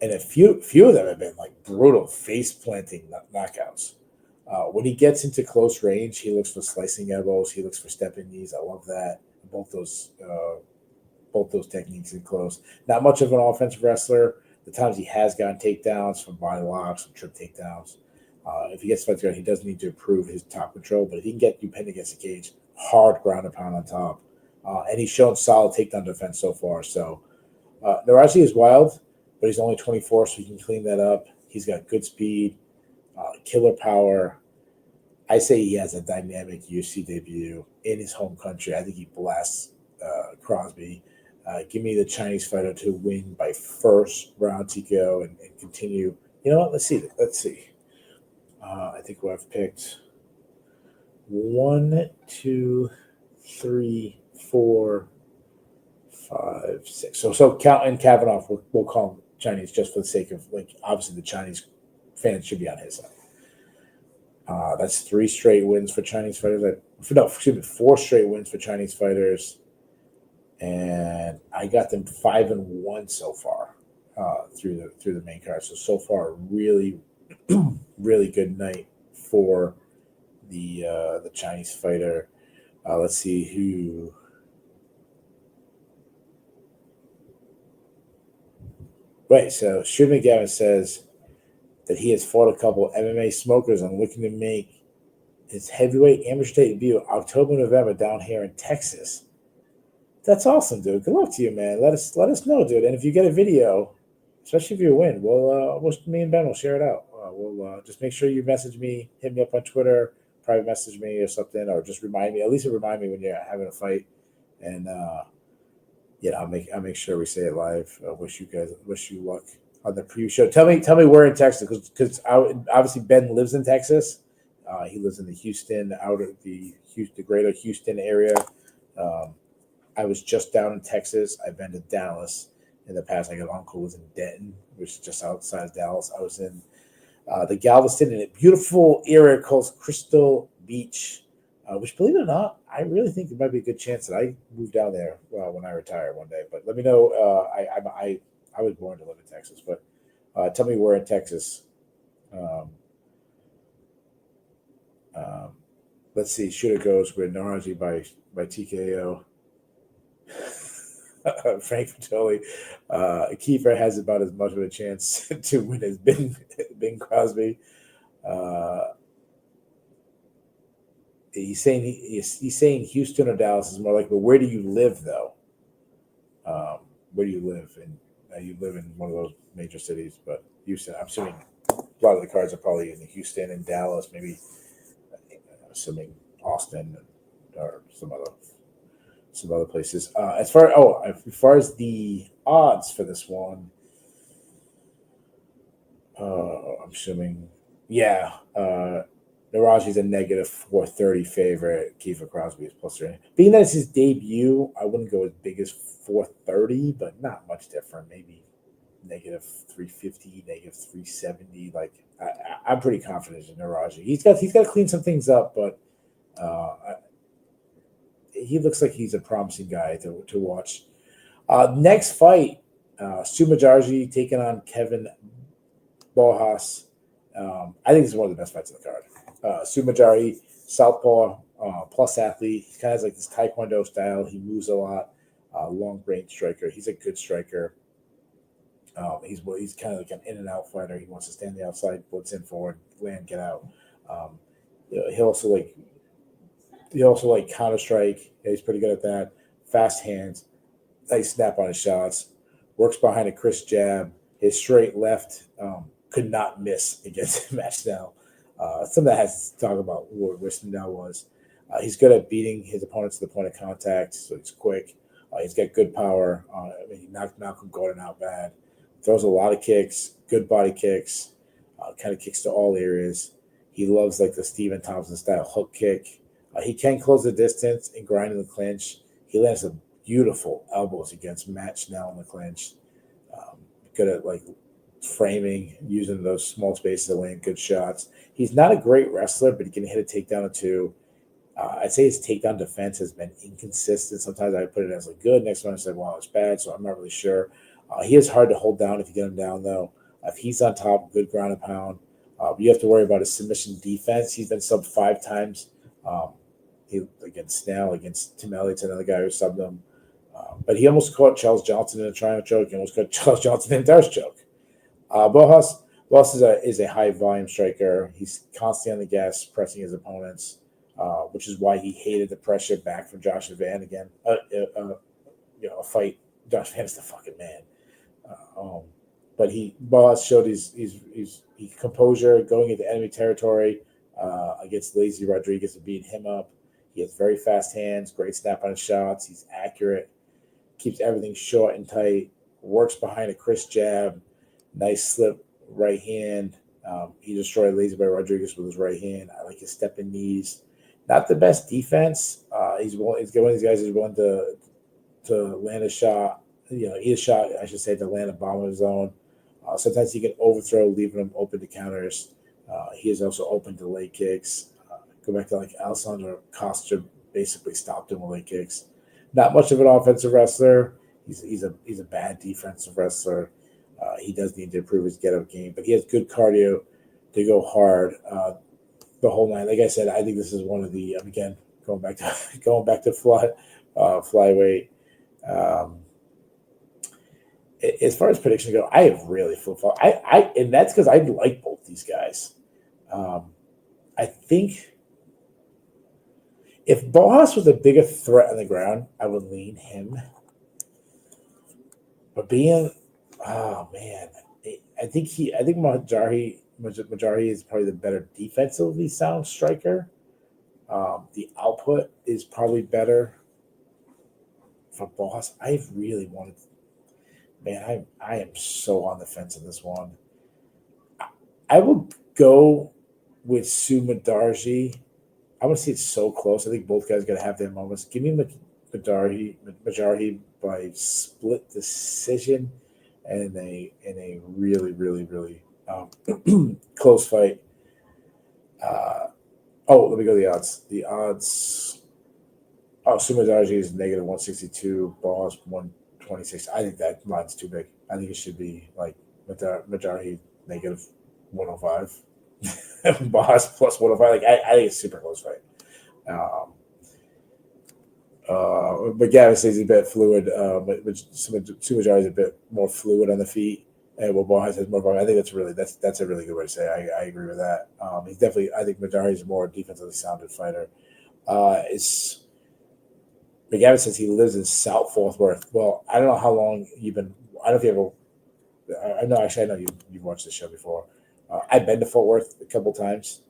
And a few of them have been like brutal face-planting knockouts. When he gets into close range, he looks for slicing elbows. He looks for stepping knees. I love that. Both those techniques in close. Not much of an offensive wrestler. The times he has gotten takedowns from body locks, from trip takedowns. If he gets fights together, he doesn't need to improve his top control. But if he can get you pinned against the cage, hard ground and pound on top. And he's shown solid takedown defense so far. So Nueraji is wild, but he's only 24, so he can clean that up. He's got good speed, killer power. I say he has a dynamic UFC debut in his home country. I think he blasts Crosbie. Give me the Chinese fighter to win by first round TKO and continue. You know what? Let's see. I think who I've picked 1, 2, 3, 4, 5, 6. So counting Kavanagh, we'll call him Chinese just for the sake of obviously the Chinese fans should be on his side. That's 3 straight wins for Chinese fighters. 4 straight wins for Chinese fighters. And I got them 5-1 so far through the main card. So far, really, really good night for the Chinese fighter. Let's see who. Right. So Shub McGavin says that he has fought a couple MMA smokers and looking to make his heavyweight amateur debut October, November down here in Texas. That's awesome, dude. Good luck to you, man. Let us know, dude. And if you get a video, especially if you win, me and Ben will share it out. We'll just make sure you message me, hit me up on Twitter, private message me or something, or just remind me. At least remind me when you're having a fight, and I'll make sure we say it live. Wish you luck on the preview show. Tell me where in Texas, because obviously Ben lives in Texas. He lives in the Houston, the greater Houston area. I was just down in Texas. I've been to Dallas in the past. I got an uncle who was in Denton, which is just outside of Dallas. I was in the Galveston in a beautiful area called Crystal Beach, which, believe it or not, I really think it might be a good chance that I move down there when I retire one day. But let me know. I was born to live in Texas, but tell me where in Texas. Let's see. Shooter goes with Nueraji by TKO. Frank Vitoli. Kiefer has about as much of a chance to win as Bing Crosby. He's saying Houston or Dallas is more likely. But where do you live, though? Where do you live? And you live in one of those major cities, but Houston. I'm assuming a lot of the cards are probably in Houston and Dallas, maybe assuming Austin or some other places. As far as the odds for this one, I'm assuming, yeah. Nueraji's a negative 430 favorite. Kiefer Crosbie is plus 3. Being that it's his debut, I wouldn't go as big as 430, but not much different. Maybe negative 350, negative 370. Like I'm pretty confident in Nueraji. He's got to clean some things up, but he looks like he's a promising guy to watch. Next fight, Mudaerji taking on Kevin Borjas. I think this is one of the best fights of the card. Mudaerji, southpaw, plus athlete. He kind of has like this taekwondo style. He moves a lot. Long range striker. He's a good striker. He's kind of like an in and out fighter. He wants to stand the outside, blitz in forward, land, get out. He also like counter strike. Yeah, he's pretty good at that. Fast hands, nice snap on his shots. Works behind a crisp jab. His straight left could not miss against Match now. Some of that has to talk about what Westin now was. He's good at beating his opponents to the point of contact, so he's quick. He's got good power. He knocked Malcolm Gordon out bad. Throws a lot of kicks, good body kicks, kind of kicks to all areas. He loves like the Stephen Thompson style hook kick. He can close the distance and grind in the clinch. He lands some beautiful elbows against Matt Schnell in the clinch. Good at like framing, using those small spaces to land good shots. He's not a great wrestler, but he can hit a takedown or two. I'd say his takedown defense has been inconsistent. Sometimes I put it as like good. Next one I said, wow, it's bad. So I'm not really sure. He is hard to hold down if you get him down, though. If he's on top, good ground and pound. You have to worry about his submission defense. He's been subbed 5 times. Against Snell, against Tim Elliott's another guy who subbed him. But he almost caught Charles Johnson in a triangle choke. He almost caught Charles Johnson in a Darce choke. Borjas is a high volume striker. He's constantly on the gas, pressing his opponents, which is why he hated the pressure back from Josh Van again. A fight. Josh Van is the fucking man. But Borjas showed his composure going into enemy territory against Lazy Rodriguez and beating him up. He has very fast hands, great snap on his shots. He's accurate, keeps everything short and tight, works behind a crisp jab, nice slip right hand. He destroyed Lazy Boy Rodriguez with his right hand. I like his stepping knees. Not the best defense. He's one of these guys who's willing to land a shot, eat a shot, I should say, to land a bomb in his zone. Sometimes he can overthrow, leaving him open to counters. He is also open to leg kicks. Go back to like Alessandro Costa basically stopped him with leg kicks. Not much of an offensive wrestler. He's a bad defensive wrestler. He does need to improve his get-up game, but he has good cardio to go hard the whole night. Like I said, I think this is one of the again going back to flyweight. As far as predictions go, I have really flip-flop. And that's because I like both these guys. I think if Borjas was a bigger threat on the ground, I would lean him. But I think Mudaerji is probably the better defensively sound striker. The output is probably better for Borjas. I really wanted. Man, I am so on the fence in this one. I will go with Mudaerji. I want to see it so close. I think both guys are going to have their moments. Give me Mudaerji by split decision and in a really, really, really close fight. Let me go to the odds. The odds. Mudaerji is negative 162. Borjas 126. I think that line's too big. I think it should be like Mudaerji negative 105. Borjas plus 105. I think it's a super close fight. But Gavin says he's a bit fluid. But Mudaerji is a bit more fluid on the feet, and Borjas has more volume. I think that's a really good way to say it. I agree with that. He's definitely. I think Mudaerji is a more defensively sounded fighter. McGavin says he lives in South Fort Worth. Well, I don't know how long you've been. I don't know if you ever. I know you've watched the show before. I've been to Fort Worth a couple times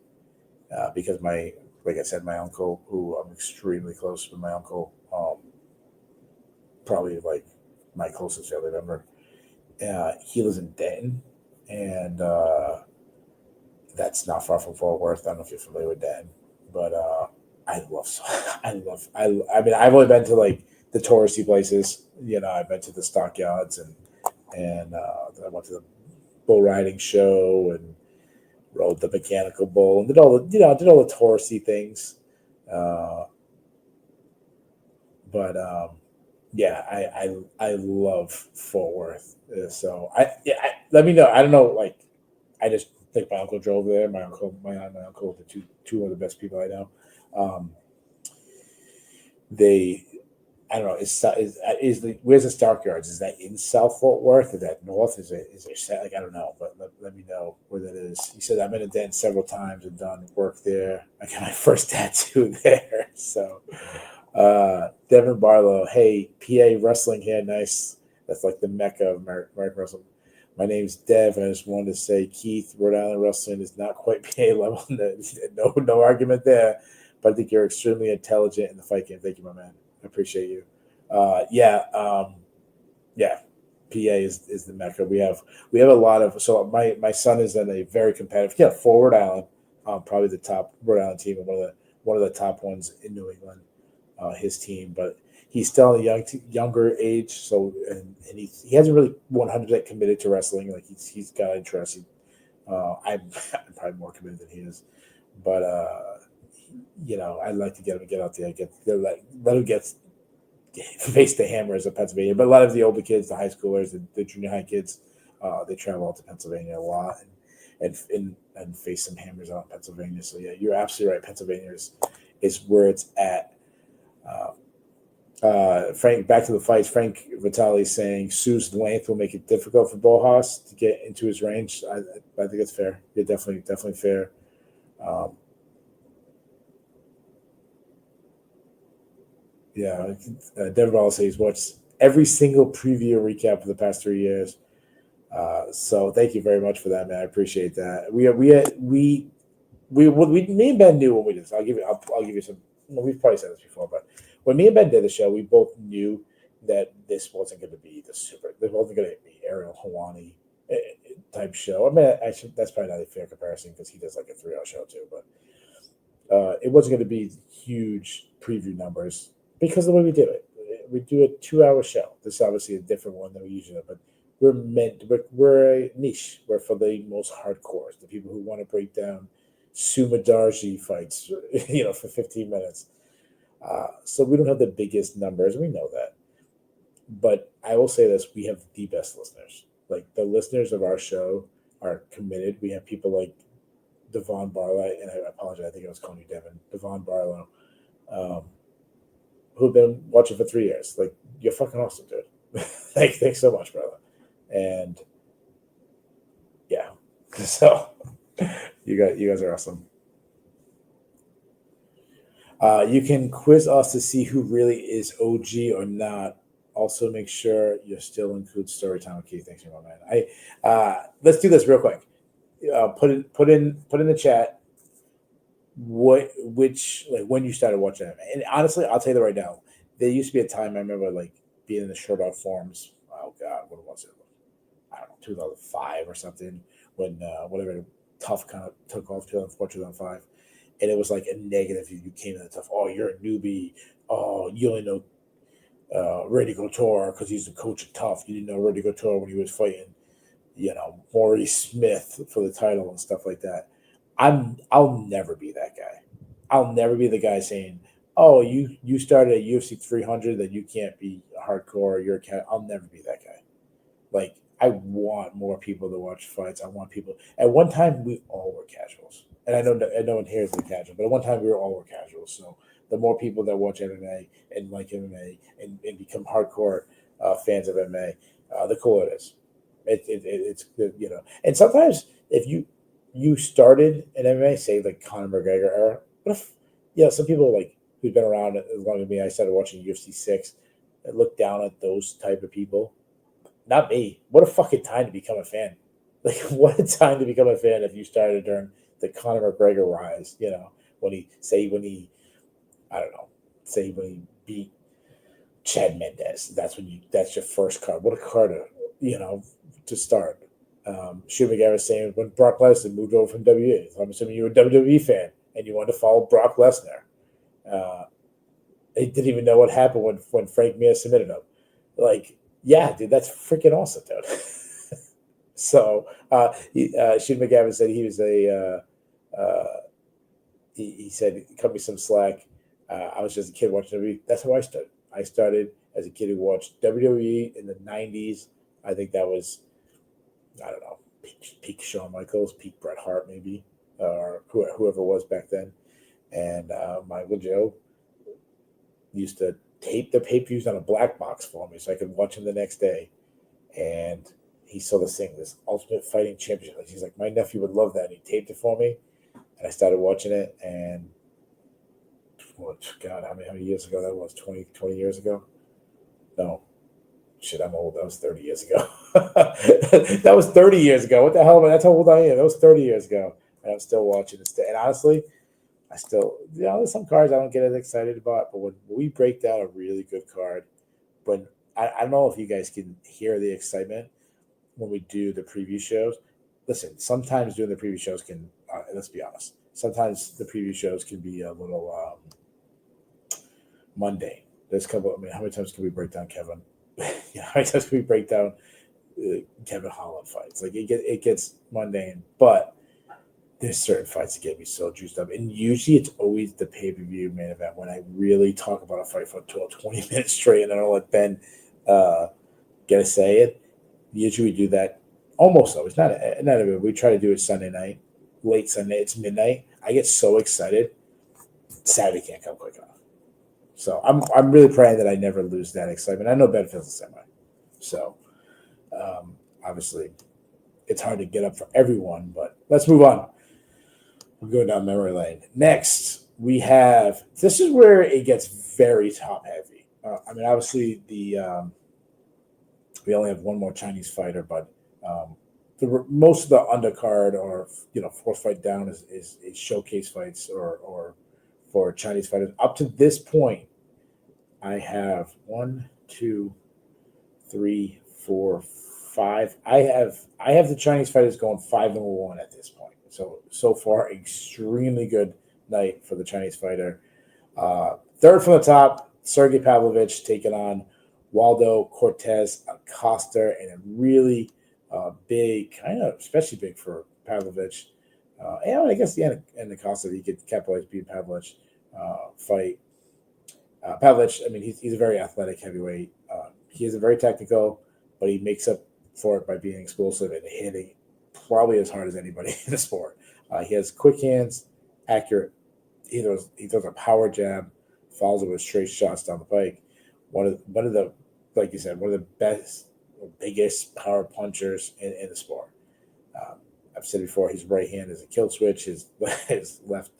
because like I said, my uncle, who I'm extremely close with, my uncle, probably like my closest family member. He lives in Denton, and that's not far from Fort Worth. I don't know if you're familiar with Denton, but I love, I mean, I've only been to like the touristy places. I've been to the stockyards and I went to the bull riding show and rode the mechanical bull and did all the touristy things. Uh, but yeah, I love Fort Worth. So let me know. I don't know. Like, I just think my uncle drove there. My aunt, my uncle, the two of the best people I know. They, I don't know. Where's the Stockyards? Is that in South Fort Worth? Is that north? Is there like, I don't know, but let me know where that is. He said I've been to Denton several times and done work there. I got my first tattoo there. So Devin Barlow, hey, PA wrestling here, nice. That's like the mecca of American wrestling. My name's Dev, and I just wanted to say, Keith, Rhode Island wrestling is not quite PA level. No argument there. But I think you're extremely intelligent in the fight game. Thank you, my man. I appreciate you. Yeah. PA is the mecca. We have a lot of. So my son is in a very competitive. For Rhode Island, probably the top Rhode Island team and one of the top ones in New England. His team, but he's still in a younger age. So and he hasn't really 100% committed to wrestling. Like he's got interest. I'm probably more committed than he is, but I'd like to get out there, let him get face the hammers of Pennsylvania. But a lot of the older kids, the high schoolers, the junior high kids, they travel out to Pennsylvania a lot and face some hammers out in Pennsylvania. So yeah, you're absolutely right. Pennsylvania is where it's at. Frank, back to the fights. Frank Vitali saying Sue's length will make it difficult for Borjas to get into his range. I think it's fair. Yeah, definitely fair. Yeah, Devin Ball says he's watched every single preview recap for the past 3 years. So thank you very much for that, man. I appreciate that. Me and Ben knew when we did this. I'll give you some. Well, we've probably said this before, but when me and Ben did the show, we both knew that this wasn't going to be this wasn't going to be Ariel Helwani type show. I mean, actually, that's probably not a fair comparison because he does like a 3-hour show too, but it wasn't going to be huge preview numbers because of the way we do it. We do a 2-hour show. This is obviously a different one than we usually do, but we're a niche. We're for the most hardcores, the people who want to break down Mudaerji fights, for 15 minutes. So we don't have the biggest numbers. We know that. But I will say this, we have the best listeners. Like, the listeners of our show are committed. We have people like Devon Barlow, and I apologize, I think I was calling you Devin. Devon Barlow, who've been watching for 3 years. Like, you're fucking awesome, dude. Thanks so much, brother. And yeah, so you guys are awesome. You can quiz us to see who really is OG or not. Also, make sure you still include story time. Okay, thanks, my man. Let's do this real quick. Put in the chat when you started watching anime. And honestly, I'll tell you that right now. There used to be a time I remember like being in the shirt off forums. Oh God, what was it? I don't know, 2005 or something. When whatever Tough kind of took off, 2004, 2005. And it was like a negative. You came in the Tough. Oh, you're a newbie. Oh, you only know Randy Couture because he's the coach of Tough. You didn't know Randy Couture when he was fighting, Maurice Smith for the title and stuff like that. I'll never be that guy. I'll never be the guy saying, "Oh, you started at UFC 300, that you can't be hardcore. You're a cat." I'll never be that guy. Like, I want more people to watch fights. I want people. At one time, we all were casuals, and I know no one here is the casual, but at one time we were casuals. So the more people that watch MMA and like MMA and become hardcore fans of MMA, the cooler it is. It's good, And sometimes if you started in MMA, say like Conor McGregor era, what if some people like who've been around as long as me, I started watching UFC 6 and look down at those type of people. Not me. What a fucking time to become a fan. Like, what a time to become a fan if you started during the Conor McGregor rise. When he I don't know, say when he beat Chad Mendez. That's your first card. What a card to start. Shane McGavin was saying when Brock Lesnar moved over from WWE. So I'm assuming you were a WWE fan and you wanted to follow Brock Lesnar. They didn't even know what happened when Frank Mir submitted him. Like, yeah, dude, that's freaking awesome, dude. So Shane McGavin said he was he said, cut me some slack. I was just a kid watching WWE. That's how I started. I started as a kid who watched WWE in the 90s. I think that was, I don't know, peak Shawn Michaels, peak Bret Hart maybe, or whoever it was back then. And my Uncle Joe used to tape the pay-per-views on a black box for me so I could watch them the next day. And he saw this thing, this Ultimate Fighting Championship. He's like, my nephew would love that. And he taped it for me. And I started watching it. And, God, how many years ago that was? 20 years ago? No. Shit, I'm old. That was 30 years ago. That was 30 years ago. What the hell? That's how old I am. That was 30 years ago. And I'm still watching it. And honestly, I still, there's some cards I don't get as excited about. But when we break down a really good card, when I don't know if you guys can hear the excitement when we do the preview shows. Listen, sometimes doing the preview shows can, let's be honest, sometimes the preview shows can be a little mundane. There's how many times can we break down Kevin? How many times can we break down Kevin Holland fights? Like, it gets mundane, but there's certain fights that get me so juiced up. And usually it's always the pay-per-view main event when I really talk about a fight for 20 minutes straight, and I don't let Ben get to say it. Usually we do that almost always. Not we try to do it Sunday night, late Sunday. It's midnight. I get so excited. Saturday can't come quick enough. So I'm really praying that I never lose that excitement. I know Ben feels the same way. So obviously it's hard to get up for everyone, but let's move on. We're going down memory lane. Next, we have, this is where it gets very top heavy. Obviously we only have one more Chinese fighter, but most of the undercard or fourth fight down is showcase fights or for Chinese fighters. Up to this point, I have 1, 2, 3, 4, 5. I have the Chinese fighters going 5-1 at this point. So far, extremely good night for the Chinese fighter. Third from the top, Sergei Pavlovich taking on Waldo Cortes-Acosta, and a really big, kind of especially big for Pavlovich. And I guess the end of Acosta, he could capitalize beat Pavlovich fight. Pavlovich, he's a very athletic heavyweight. He is a very technical, but he makes up for it by being explosive and hitting probably as hard as anybody in the sport. He has quick hands, accurate. He throws a power jab, follows it with straight shots down the pike. One of the, like you said, one of the best, biggest power punchers in the sport. I've said before, his right hand is a kill switch. His left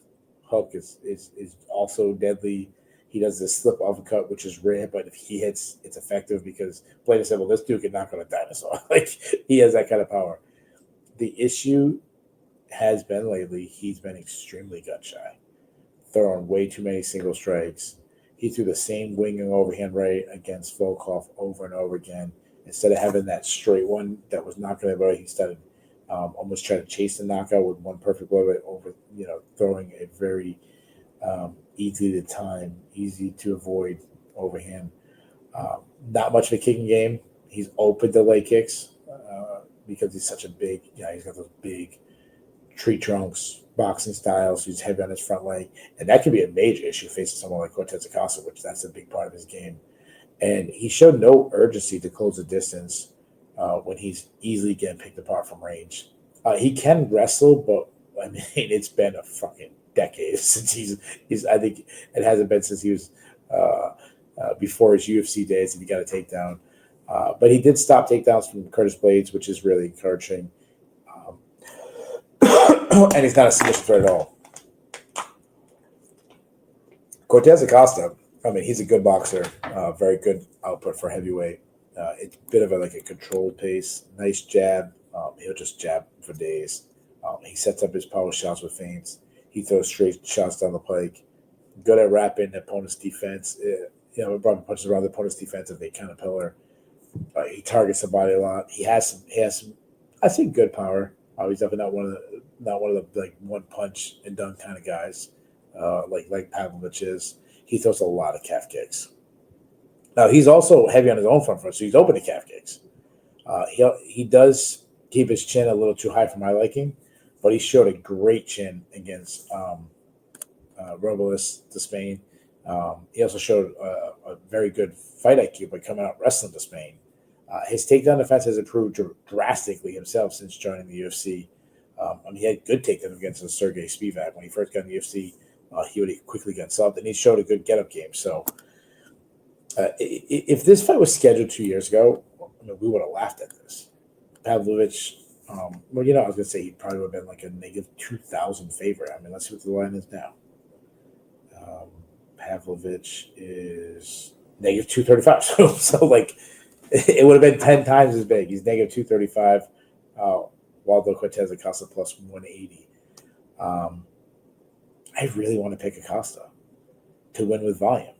hook is also deadly. He does this slip uppercut, which is rare, but if he hits, it's effective because Blader said, well, this dude can knock on a dinosaur. Like, he has that kind of power. The issue has been lately, he's been extremely gun shy, throwing way too many single strikes. He threw the same wing and overhand right against Volkov over and over again. Instead of having that straight one that was knocking everybody, he started almost trying to chase the knockout with one perfect blow over, throwing a very easy to avoid overhand. Not much of a kicking game. He's open to leg kicks because he's such a big, he's got those big tree trunks, boxing styles. He's heavy on his front leg. And that could be a major issue facing someone like Cortes-Acosta, which that's a big part of his game. And he showed no urgency to close the distance when he's easily getting picked apart from range. He can wrestle, but it's been a fucking decade since he's. I think it hasn't been since he was before his UFC days that he got a takedown. But he did stop takedowns from Curtis Blades, which is really encouraging. And he's not a submission threat at all. Cortes-Acosta, he's a good boxer, very good output for heavyweight. It's a bit of a controlled pace, nice jab, He'll just jab for days. He sets up his power shots with feints. He throws straight shots down the pike. Good at wrapping the opponent's defense. Probably punches around the opponent's defense if they kind of pillar. He targets the body a lot. He has some. I think good power. He's definitely not one of the like one punch and done kind of guys, like Pavlovich is. He throws a lot of calf kicks. Now he's also heavy on his own front, so he's open to calf kicks. He does keep his chin a little too high for my liking, but he showed a great chin against Robles to Spain. He also showed a very good fight IQ by coming out wrestling to Spain. His takedown defense has improved drastically himself since joining the UFC. He had good takedown against Sergei Spivak. When he first got in the UFC, he would quickly get subbed, and he showed a good get-up game. So if this fight was scheduled 2 years ago, we would have laughed at this. Pavlovich, I was going to say he probably would have been like a negative 2,000 favorite. Let's see what the line is now. Pavlovich is negative 235. So like, it would have been 10 times as big. He's negative 235. Waldo Cortes-Acosta plus 180. I really want to pick Acosta to win with volume.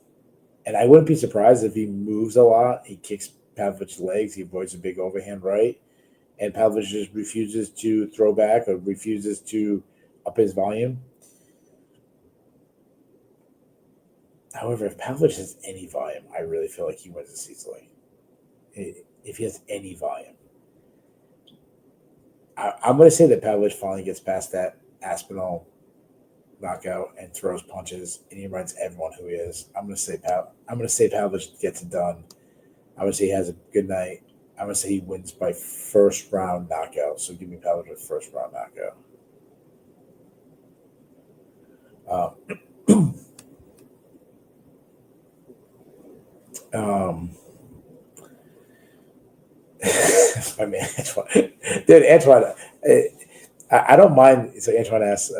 And I wouldn't be surprised if he moves a lot. He kicks Pavlovich's legs. He avoids a big overhand right. And Pavlovich just refuses to throw back or refuses to up his volume. However, if Pavlovich has any volume, I really feel like he wins this easily. If he has any volume. I'm going to say that Pavlovich finally gets past that Aspinall knockout and throws punches, and he reminds everyone who he is. I'm going to say Pavlovich gets it done. I'm going to say he has a good night. I'm going to say he wins by first round knockout. So give me Pavlovich with first round knockout. My man, Antoine. Dude, Antoine, I don't mind. So Antoine asks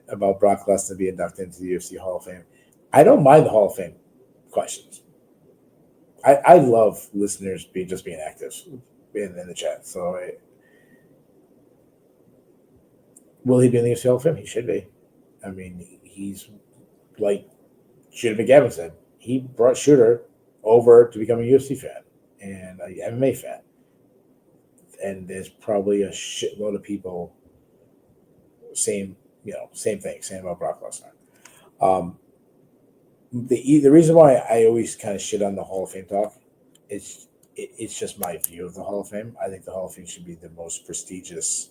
about Brock Lesnar being inducted into the UFC Hall of Fame. I don't mind the Hall of Fame questions. I love listeners being active in the chat. So, will he be in the UFC Hall of Fame? He should be. He's like Shooter McGavin said. He brought Shooter over to become a UFC fan and an MMA fan. And there's probably a shitload of people same thing, saying about Brock Lesnar. The reason why I always kind of shit on the Hall of Fame talk is it's just my view of the Hall of Fame. I think the Hall of Fame should be the most prestigious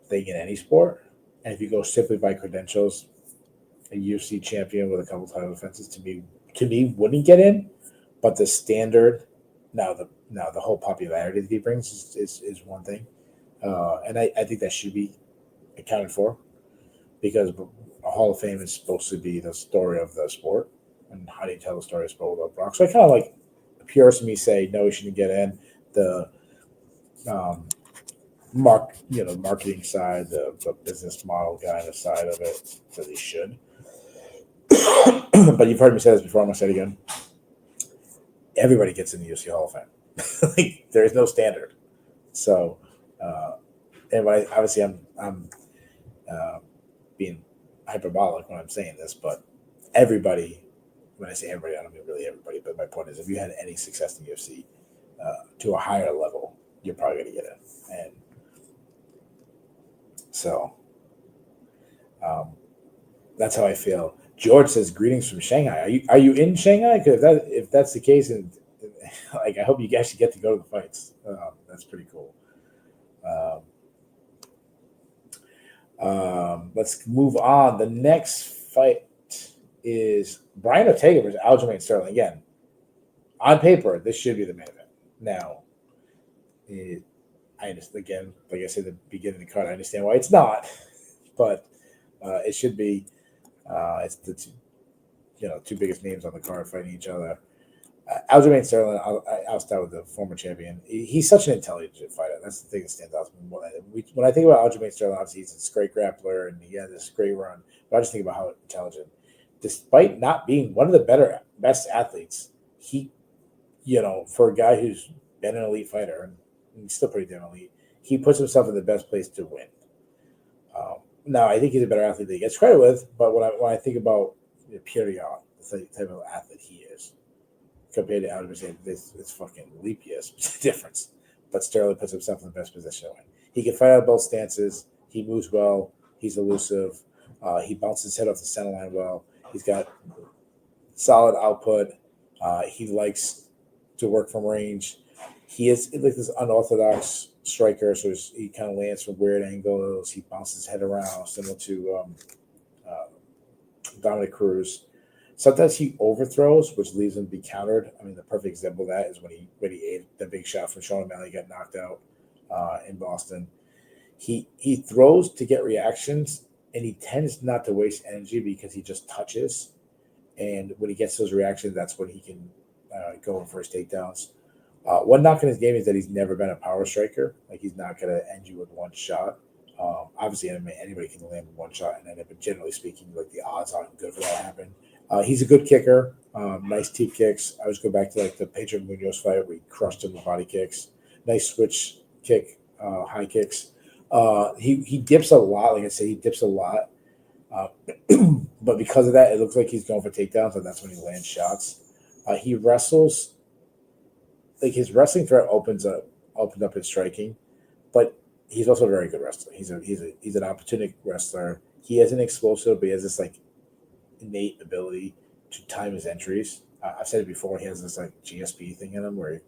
thing in any sport. And if you go simply by credentials, a UFC champion with a couple title defenses to me wouldn't get in, but the standard now the whole popularity that he brings is one thing, and I think that should be accounted for because a Hall of Fame is supposed to be the story of the sport, and how do you tell the story of sport without Brock? So I kind of like the purist of me say no, he shouldn't get in. The marketing side, the business model guy on the side of it says he should. But you've heard me say this before. I'm gonna say it again. Everybody gets in the UFC Hall of Fame. Like, there is no standard. So, and obviously I'm being hyperbolic when I'm saying this, but everybody. When I say everybody, I don't mean really everybody. But my point is, if you had any success in the UFC to a higher level, you're probably gonna get in. And so, that's how I feel. George says, "Greetings from Shanghai. Are you in Shanghai? Because if that's the case, and like I hope you actually get to go to the fights. That's pretty cool." Let's move on. The next fight is Brian Ortega versus Aljamain Sterling. Again, on paper, this should be the main event. Now, I understand, again, like I said at the beginning of the card, I understand why it's not, but it should be. It's the two biggest names on the card fighting each other. Aljamain Sterling, I'll start with the former champion. He's such an intelligent fighter. That's the thing that stands out to me. When I think about Aljamain Sterling, obviously he's this great grappler and he had this great run. But I just think about how intelligent. Despite not being one of the best athletes, he, for a guy who's been an elite fighter and he's still pretty damn elite. He puts himself in the best place to win. Now, I think he's a better athlete than he gets credit with, but when I think about Pereira, the type of athlete he is, compared to Aljamain, it's fucking leap years. It's a difference. But Sterling puts himself in the best position to win. He can fight out of both stances. He moves well. He's elusive. He bounces his head off the center line well. He's got solid output. He likes to work from range. He is like this unorthodox striker, so he kind of lands from weird angles. He bounces his head around, similar to Dominic Cruz. Sometimes he overthrows, which leaves him to be countered. I mean, the perfect example of that is when he ate the big shot from Sean O'Malley, got knocked out in Boston. He throws to get reactions, and he tends not to waste energy because he just touches. And when he gets those reactions, that's when he can go in for his takedowns. One knock in his game is that he's never been a power striker. Like, he's not going to end you with one shot. Obviously, anybody can land one shot and end up, but generally speaking, like, the odds aren't good for that to happen. He's a good kicker. Nice teep kicks. I always go back to like the Pedro Munoz fight where he crushed him with body kicks. Nice switch kick, high kicks. He dips a lot. Like I said, he dips a lot. But because of that, it looks like he's going for takedowns, and that's when he lands shots. He wrestles. Like, his wrestling threat opens up his striking, but he's also a very good wrestler. He's an opportunistic wrestler. He isn't explosive, but he has this like innate ability to time his entries. I've said it before. He has this like GSP thing in him where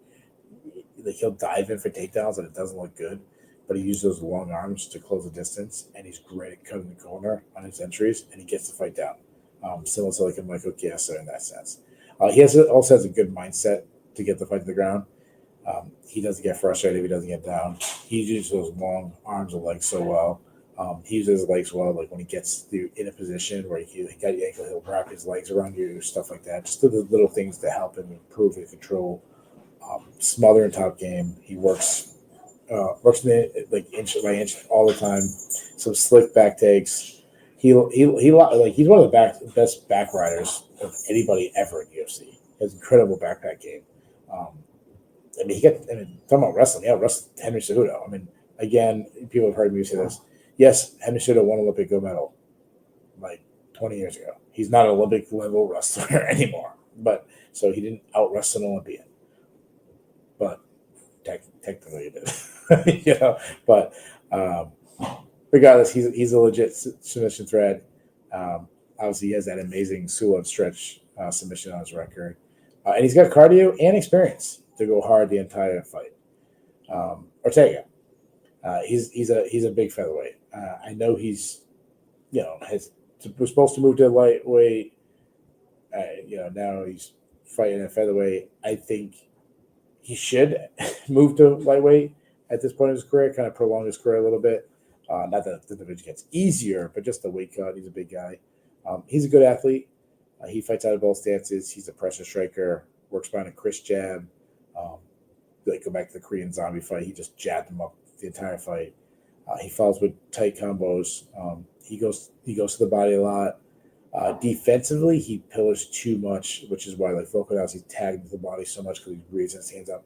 he'll dive in for takedowns and it doesn't look good, but he uses those long arms to close the distance, and he's great at cutting the corner on his entries, and he gets the fight down. Similar to like a Michael Chiesa in that sense. He also has a good mindset to get the fight to the ground. He doesn't get frustrated if he doesn't get down. He uses those long arms and legs so well. He uses his legs well, like when he gets in a position where he got your ankle, he'll wrap his legs around you, stuff like that. Just the little things to help him improve his control. Smother and top game. He works like inch by inch all the time. Some slick back takes. He's one of the best back riders of anybody ever in UFC. He has incredible backpack game. Talking about wrestling, wrestled Henry Cejudo. I mean, again, people have heard me say this. Yes, Henry Cejudo won an Olympic gold medal like 20 years ago. He's not an Olympic level wrestler anymore, but so he didn't out wrestle an Olympian, but technically he did, But regardless, he's a legit submission threat. Obviously, he has that amazing Sulev stretch submission on his record, and he's got cardio and experience to go hard the entire fight. Ortega, he's a big featherweight. I know he's, was supposed to move to lightweight. Now he's fighting at featherweight. I think he should move to lightweight at this point in his career, kind of prolong his career a little bit. Not that the division gets easier, but just the weight cut. He's a big guy. He's a good athlete. He fights out of both stances. He's a pressure striker. Works behind a crisp jab. Go back to the Korean zombie fight. He just jabbed him up the entire fight. He follows with tight combos. He goes to the body a lot. Defensively, he pillars too much, which is why, like Volkanovski, he's tagged with the body so much because he breathes his hands up,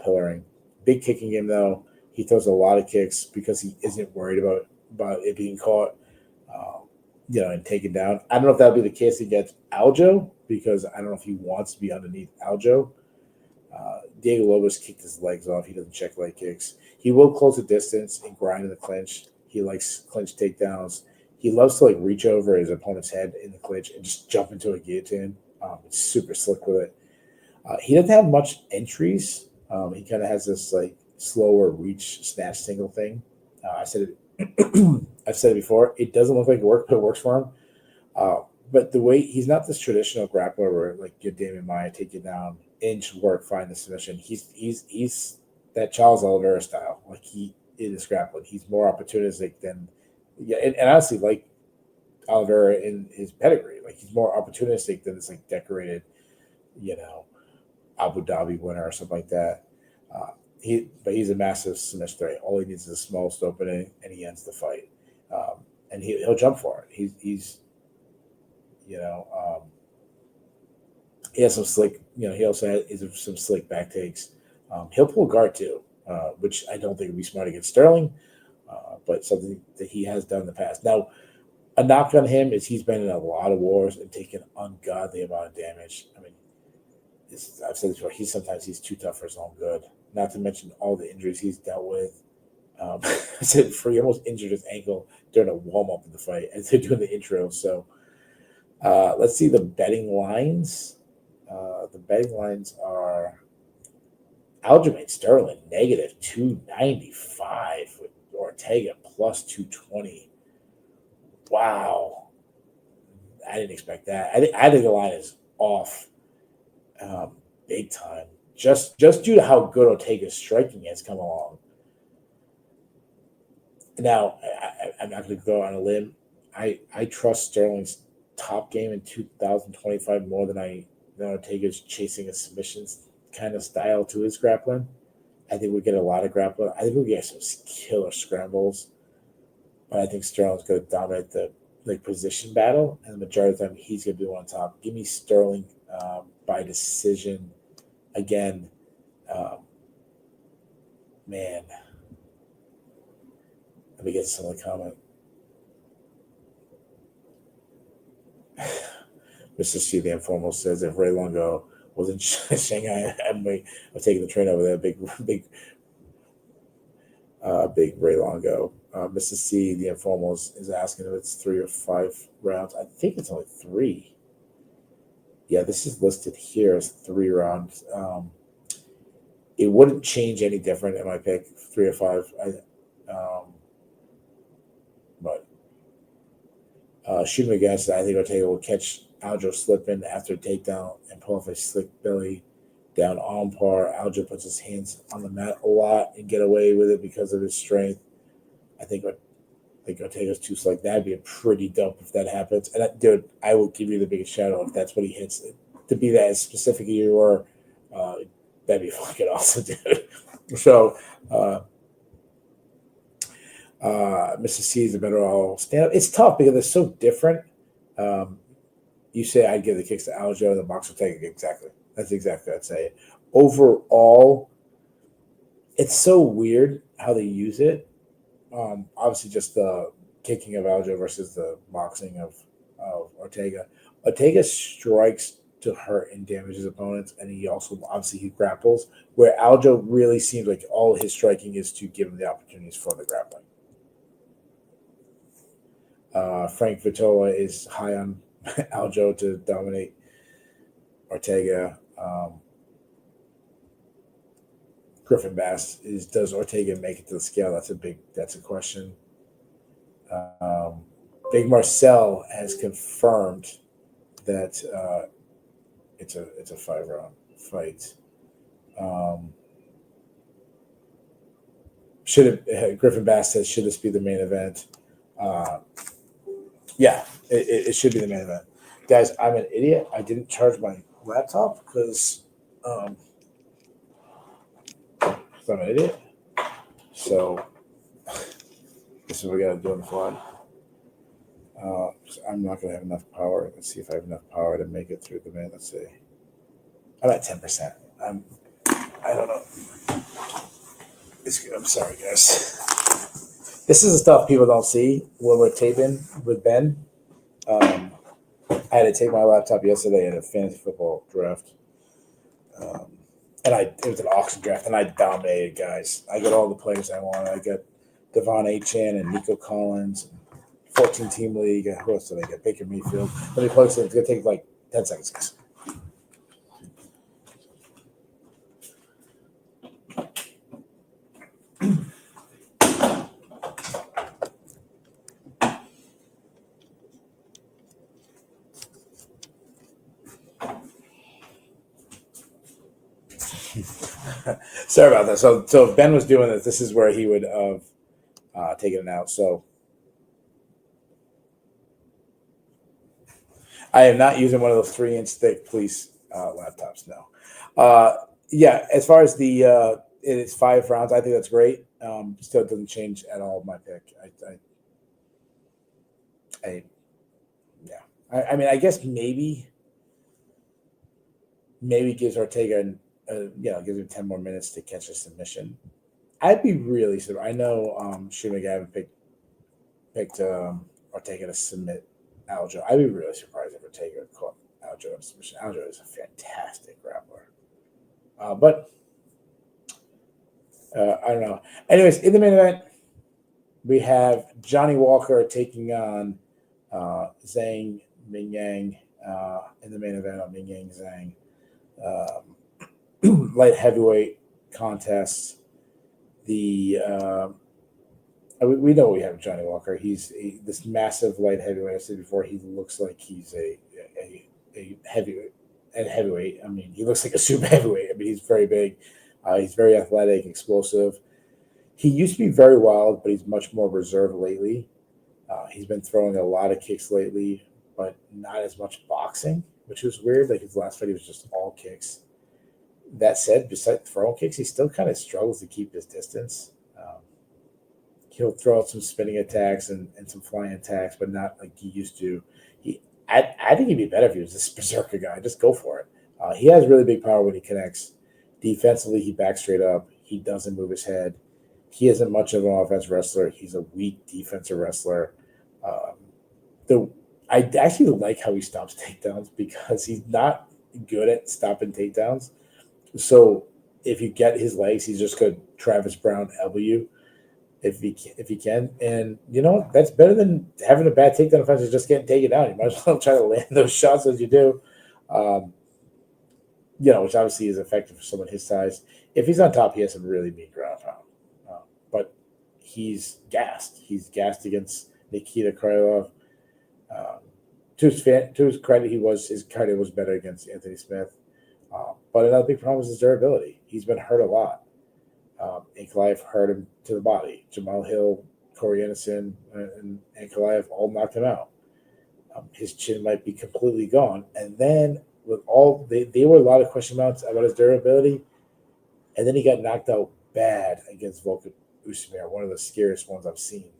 pillaring. Big kicking game, though. He throws a lot of kicks because he isn't worried about it being caught, and taken down. I don't know if that'll be the case against Aljo, because I don't know if he wants to be underneath Aljo. Diego Lopez kicked his legs off. He doesn't check leg kicks. He will close the distance and grind in the clinch. He likes clinch takedowns. He loves to reach over his opponent's head in the clinch and just jump into a guillotine. It's super slick with it. He doesn't have much entries. He kind of has this slower reach snatch single thing. I've said it before. It doesn't look like it works, but it works for him. But the way he's not this traditional grappler where get Damian Maia, take you down, inch work, find the submission. He's that Charles Oliveira style. He is grappling. He's more opportunistic than and honestly Oliveira in his pedigree. He's more opportunistic than this decorated, Abu Dhabi winner or something like that. But he's a massive submission threat. All he needs is a small opening, and he ends the fight. And he'll jump for it. He has some slick. He also has some slick back takes. He'll pull guard too. which I don't think would be smart against Sterling, but something that he has done in the past. Now, a knock on him is he's been in a lot of wars and taken ungodly amount of damage. I mean, I've said this before, he's too tough for his own good. Not to mention all the injuries he's dealt with. I said he almost injured his ankle during a warm-up of the fight as they're doing the intro. So let's see the betting lines. The betting lines are Aljamain Sterling negative 295 with Ortega plus 220. Wow. I didn't expect that. I think the line is off big time. Just due to how good Ortega's striking has come along. Now, I'm not going to go on a limb. I trust Sterling's top game in 2025 more than Ortega's chasing a submissions kind of style to his grappling. I think we get a lot of grappling. I think we get some killer scrambles. But I think Sterling's going to dominate the position battle, and the majority of the time he's going to be on top. Give me Sterling by decision again. Man, let me get some of the comment. Mr. C. the Informal says if Ray Longo was in Shanghai, I'm taking the train over there. Big Ray Longo. Mr. C, the Informal, is asking if it's 3 or 5 rounds. I think it's only 3. Yeah, this is listed here as 3 rounds. It wouldn't change any different in my pick, 3 or 5. But shooting against it, I think Ortega will catch Aljo slipping after a takedown and pull off a slick belly down on par. Aljo puts his hands on the mat a lot and get away with it because of his strength. I think Ortega's too slick. That'd be a pretty dope if that happens. And dude, I will give you the biggest shout out if that's what he hits. To be that as specific as you were, that'd be fucking awesome, dude. So, Mr. C is a better all stand up. It's tough because they're so different. You say I'd give the kicks to Aljo, the box will take it. Exactly. That's exactly what I'd say. Overall, it's so weird how they use it. Obviously, just the kicking of Aljo versus the boxing of Ortega. Ortega strikes to hurt and damage his opponents, and he also he grapples. Where Aljo really seems like all his striking is to give him the opportunities for the grappling. Frank Vitola is high on Aljo to dominate Ortega. Griffin Bass is, does Ortega make it to the scale? That's a question. Big Marcel has confirmed that it's a 5-round fight. Griffin Bass says, should this be the main event? Yeah, it should be the main event. Guys, I'm an idiot. I didn't charge my laptop because I'm an idiot. So this is what we got to do on the fly. I'm not going to have enough power. Let's see if I have enough power to make it through the minute. Let's see. I'm at 10%. I don't know. I'm sorry, guys. This is the stuff people don't see when we're taping with Ben. I had to take my laptop yesterday at a fantasy football draft. It was an auction draft, and I dominated, guys. I got all the players I wanted. I got Devon Achane and Nico Collins, 14-team league. Who else did I get? Baker Mayfield. Let me plug this in. It's going to take like 10 seconds, guys. Sorry about that. So if Ben was doing this, this is where he would have taken it out. So I am not using one of those 3-inch thick police laptops. No. Yeah, as far as the it is 5 rounds, I think that's great. Still doesn't change at all my pick. I mean, I guess maybe gives Ortega gives him 10 more minutes to catch a submission. I'd be really surprised. I know Shane McGavin picked Ortega to submit Aljo. I'd be really surprised if Ortega caught Aljo in submission. Aljo is a fantastic grappler. But I don't know. Anyways, in the main event, we have Johnny Walker taking on Zhang Mingyang in the main event of Mingyang Zhang. Light heavyweight contest. We know we have Johnny Walker. He's this massive light heavyweight. I said before, he looks like he's a heavyweight. And heavyweight, I mean, he looks like a super heavyweight. I mean, he's very big. He's very athletic, explosive. He used to be very wild, but he's much more reserved lately. He's been throwing a lot of kicks lately, but not as much boxing, which was weird. Like his last fight, he was just all kicks. That said, besides throwing kicks, he still kind of struggles to keep his distance. He'll throw out some spinning attacks and some flying attacks, but not like he used to. I think he'd be better if he was this berserker guy. Just go for it. He has really big power when he connects. Defensively, he backs straight up. He doesn't move his head. He isn't much of an offensive wrestler. He's a weak defensive wrestler. I actually like how he stops takedowns because he's not good at stopping takedowns. So if you get his legs, he's just going to Travis Brown elbow you if he can. And you know what? That's better than having a bad takedown offense and just getting taken down. You might as well try to land those shots as you do. Which obviously is effective for someone his size. If he's on top, he has some really mean ground pound. But he's gassed. He's gassed against Nikita Krylov. To his credit, his cardio was better against Anthony Smith. But another big problem is his durability. He's been hurt a lot. Ankalaev hurt him to the body. Jamal Hill, Corey Anderson, and Ankalaev all knocked him out. His chin might be completely gone. And then with all they were a lot of question marks about his durability, and then he got knocked out bad against Volkan Oezdemir, one of the scariest ones I've seen.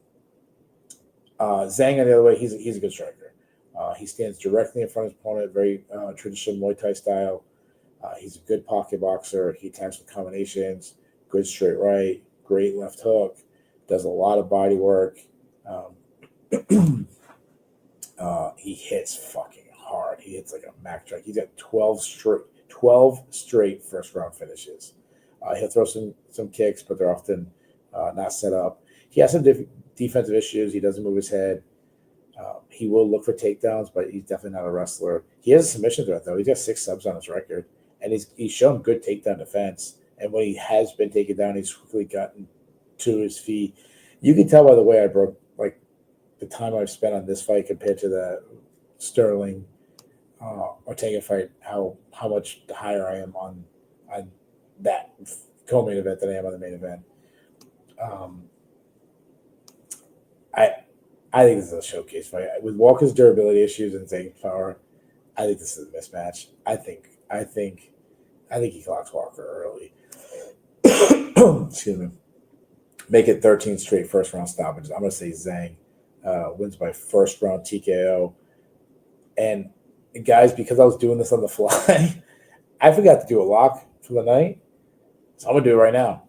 Zhang, on the other way, he's a good striker. He stands directly in front of his opponent, very traditional Muay Thai style. He's a good pocket boxer. He attacks with combinations, good straight right, great left hook, does a lot of body work. He hits fucking hard. He hits like a Mack truck. He's got 12 straight first round finishes. He'll throw some kicks, but they're often not set up. He has some defensive issues. He doesn't move his head. He will look for takedowns, but he's definitely not a wrestler. He has a submission threat, though. He's got 6 subs on his record, and he's shown good takedown defense. And when he has been taken down, he's quickly gotten to his feet. You can tell by the way I broke, like, the time I've spent on this fight compared to the Sterling Ortega fight, how much higher I am on that co-main event than I am on the main event. I think this is a showcase fight. With Walker's durability issues and Zhang's power, I think this is a mismatch. I think he clocks Walker early. Excuse me. Make it 13 straight first round stoppages. I'm gonna say Zhang wins by first round TKO. And guys, because I was doing this on the fly, I forgot to do a lock for the night. So I'm gonna do it right now.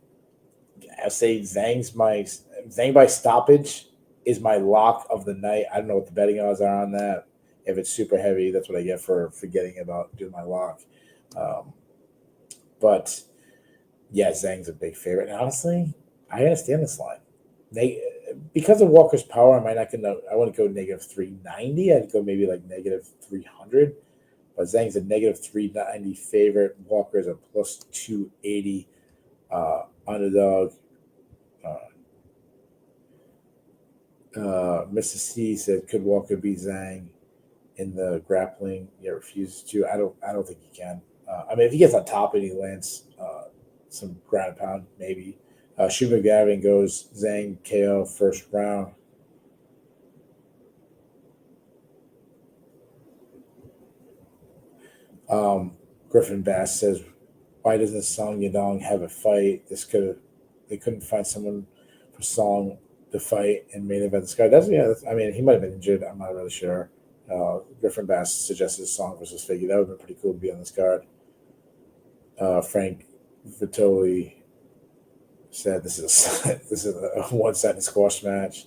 I say Zhang by stoppage is my lock of the night. I don't know what the betting odds are on that. If it's super heavy, that's what I get for forgetting about doing my lock. But yeah, Zhang's a big favorite. And honestly, I understand this line. Because of Walker's power, I might not gonna. I want to go negative 390. I'd go maybe like negative 300. But Zhang's a negative 390 favorite. Walker's a plus 280 underdog. Mr. C said, "Could Walker beat Zhang in the grappling?" Yeah, refuses to. I don't think he can. I mean, if he gets on top and he lands some ground and pound, maybe. Shuma Gavin goes Zhang KO first round. Griffin Bass says, "Why doesn't Song Yadong have a fight? They couldn't find someone for Song to fight and main event this guy." I mean, he might have been injured. I'm not really sure. Griffin Bass suggested Song versus Figgy. That would have been pretty cool to be on this card. Frank Vitoli said this is a one-sided squash match.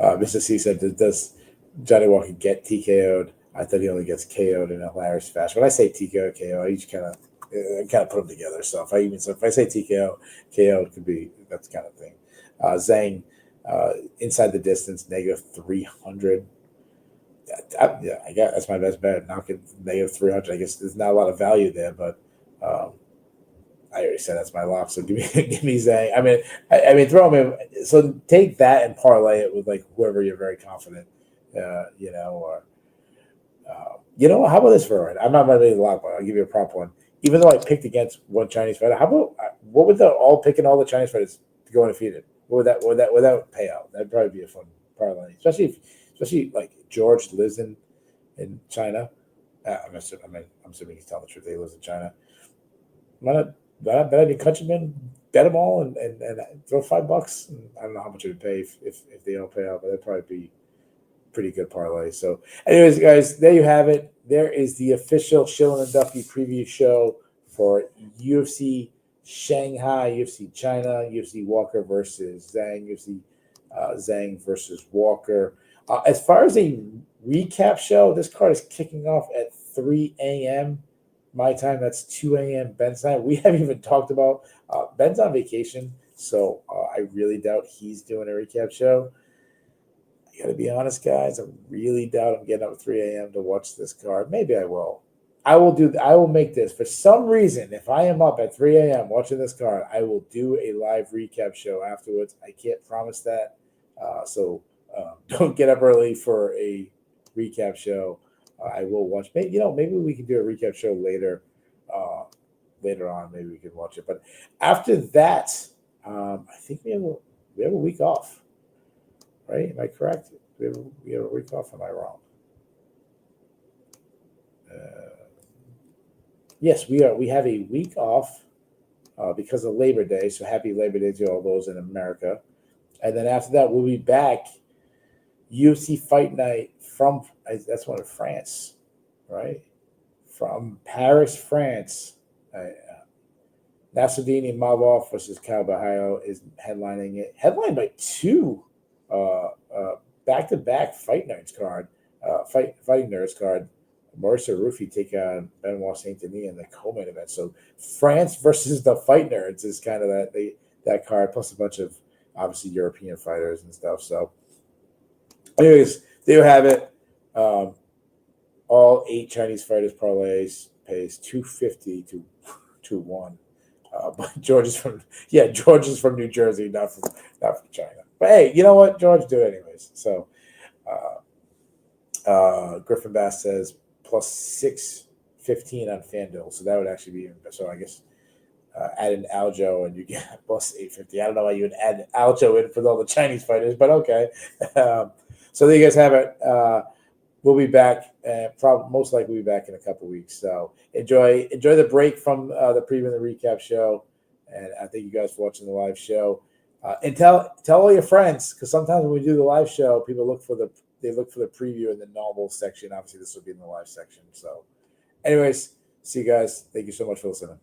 Mr. C said, does Johnny Walker get TKO'd? I thought he only gets KO'd in a hilarious fashion. When I say TKO, KO, I just kind of put them together. So if I say TKO, KO, it could be that kind of thing. Zhang, inside the distance, -300. Yeah, I guess that's my best bet. Knock it -300. I guess there's not a lot of value there, but I already said that's my lock. So give me Zhang. I mean, throw him in. So take that and parlay it with like whoever you're very confident, or how about this for a ride? I'm not going to the lock, but I'll give you a prop one. Even though I picked against one Chinese fighter, how about what would picking all the Chinese fighters to go undefeated? What would that pay out? That'd probably be a fun parlay, especially like George lives in China. I'm assuming he's telling the truth. He lives in China. Why not bet on your countrymen? Bet them all and throw $5. I don't know how much it would pay if they don't pay out, but that'd probably be pretty good parlay. So, anyways, guys, there you have it. There is the official Shillan and Duffy preview show for UFC Shanghai, UFC China, UFC Walker versus Zhang, UFC Zhang versus Walker. As far as a recap show, this card is kicking off at 3 a.m. my time. That's 2 a.m. Ben's time. We haven't even talked about Ben's on vacation, so I really doubt he's doing a recap show. I gotta be honest, guys. I really doubt I'm getting up at 3 a.m. to watch this card. Maybe I will. I will make this. For some reason, if I am up at 3 a.m. watching this card, I will do a live recap show afterwards. I can't promise that. So don't get up early for a recap show. I will watch. Maybe we can do a recap show later. Later on, maybe we can watch it. But after that, I think we have a week off. Right? Am I correct? We have a week off. Am I wrong? Yes, we are. We have a week off because of Labor Day. So happy Labor Day to all those in America. And then after that, we'll be back. UFC Fight Night that's one in France, right? From Paris, France. Nasruddin Imavov versus Kavanagh is headlining it. Headlined by two back-to-back Fight Nights card, Fighting Nerds card. Marissa Rufi take on Benoit Saint Denis in the co-main event. So France versus the Fight Nerds is kind of that card, plus a bunch of obviously European fighters and stuff. So, anyways, there you have it. All 8 Chinese fighters parlays pays $250 to 1. But George is from New Jersey, not from China. But hey, you know what? George do it anyways. So Griffin Bass says plus 615 on FanDuel. So that would actually be even better. So I guess add an Aljo and you get plus 850. I don't know why you would add Aljo in for all the Chinese fighters, but okay. So there you guys have it. We'll be back, most likely be back in a couple weeks. So enjoy the break from the preview and the recap show, and I thank you guys for watching the live show. And tell all your friends, because sometimes when we do the live show, people look for the preview in the normal section. Obviously, this will be in the live section. So, anyways, see you guys. Thank you so much for listening.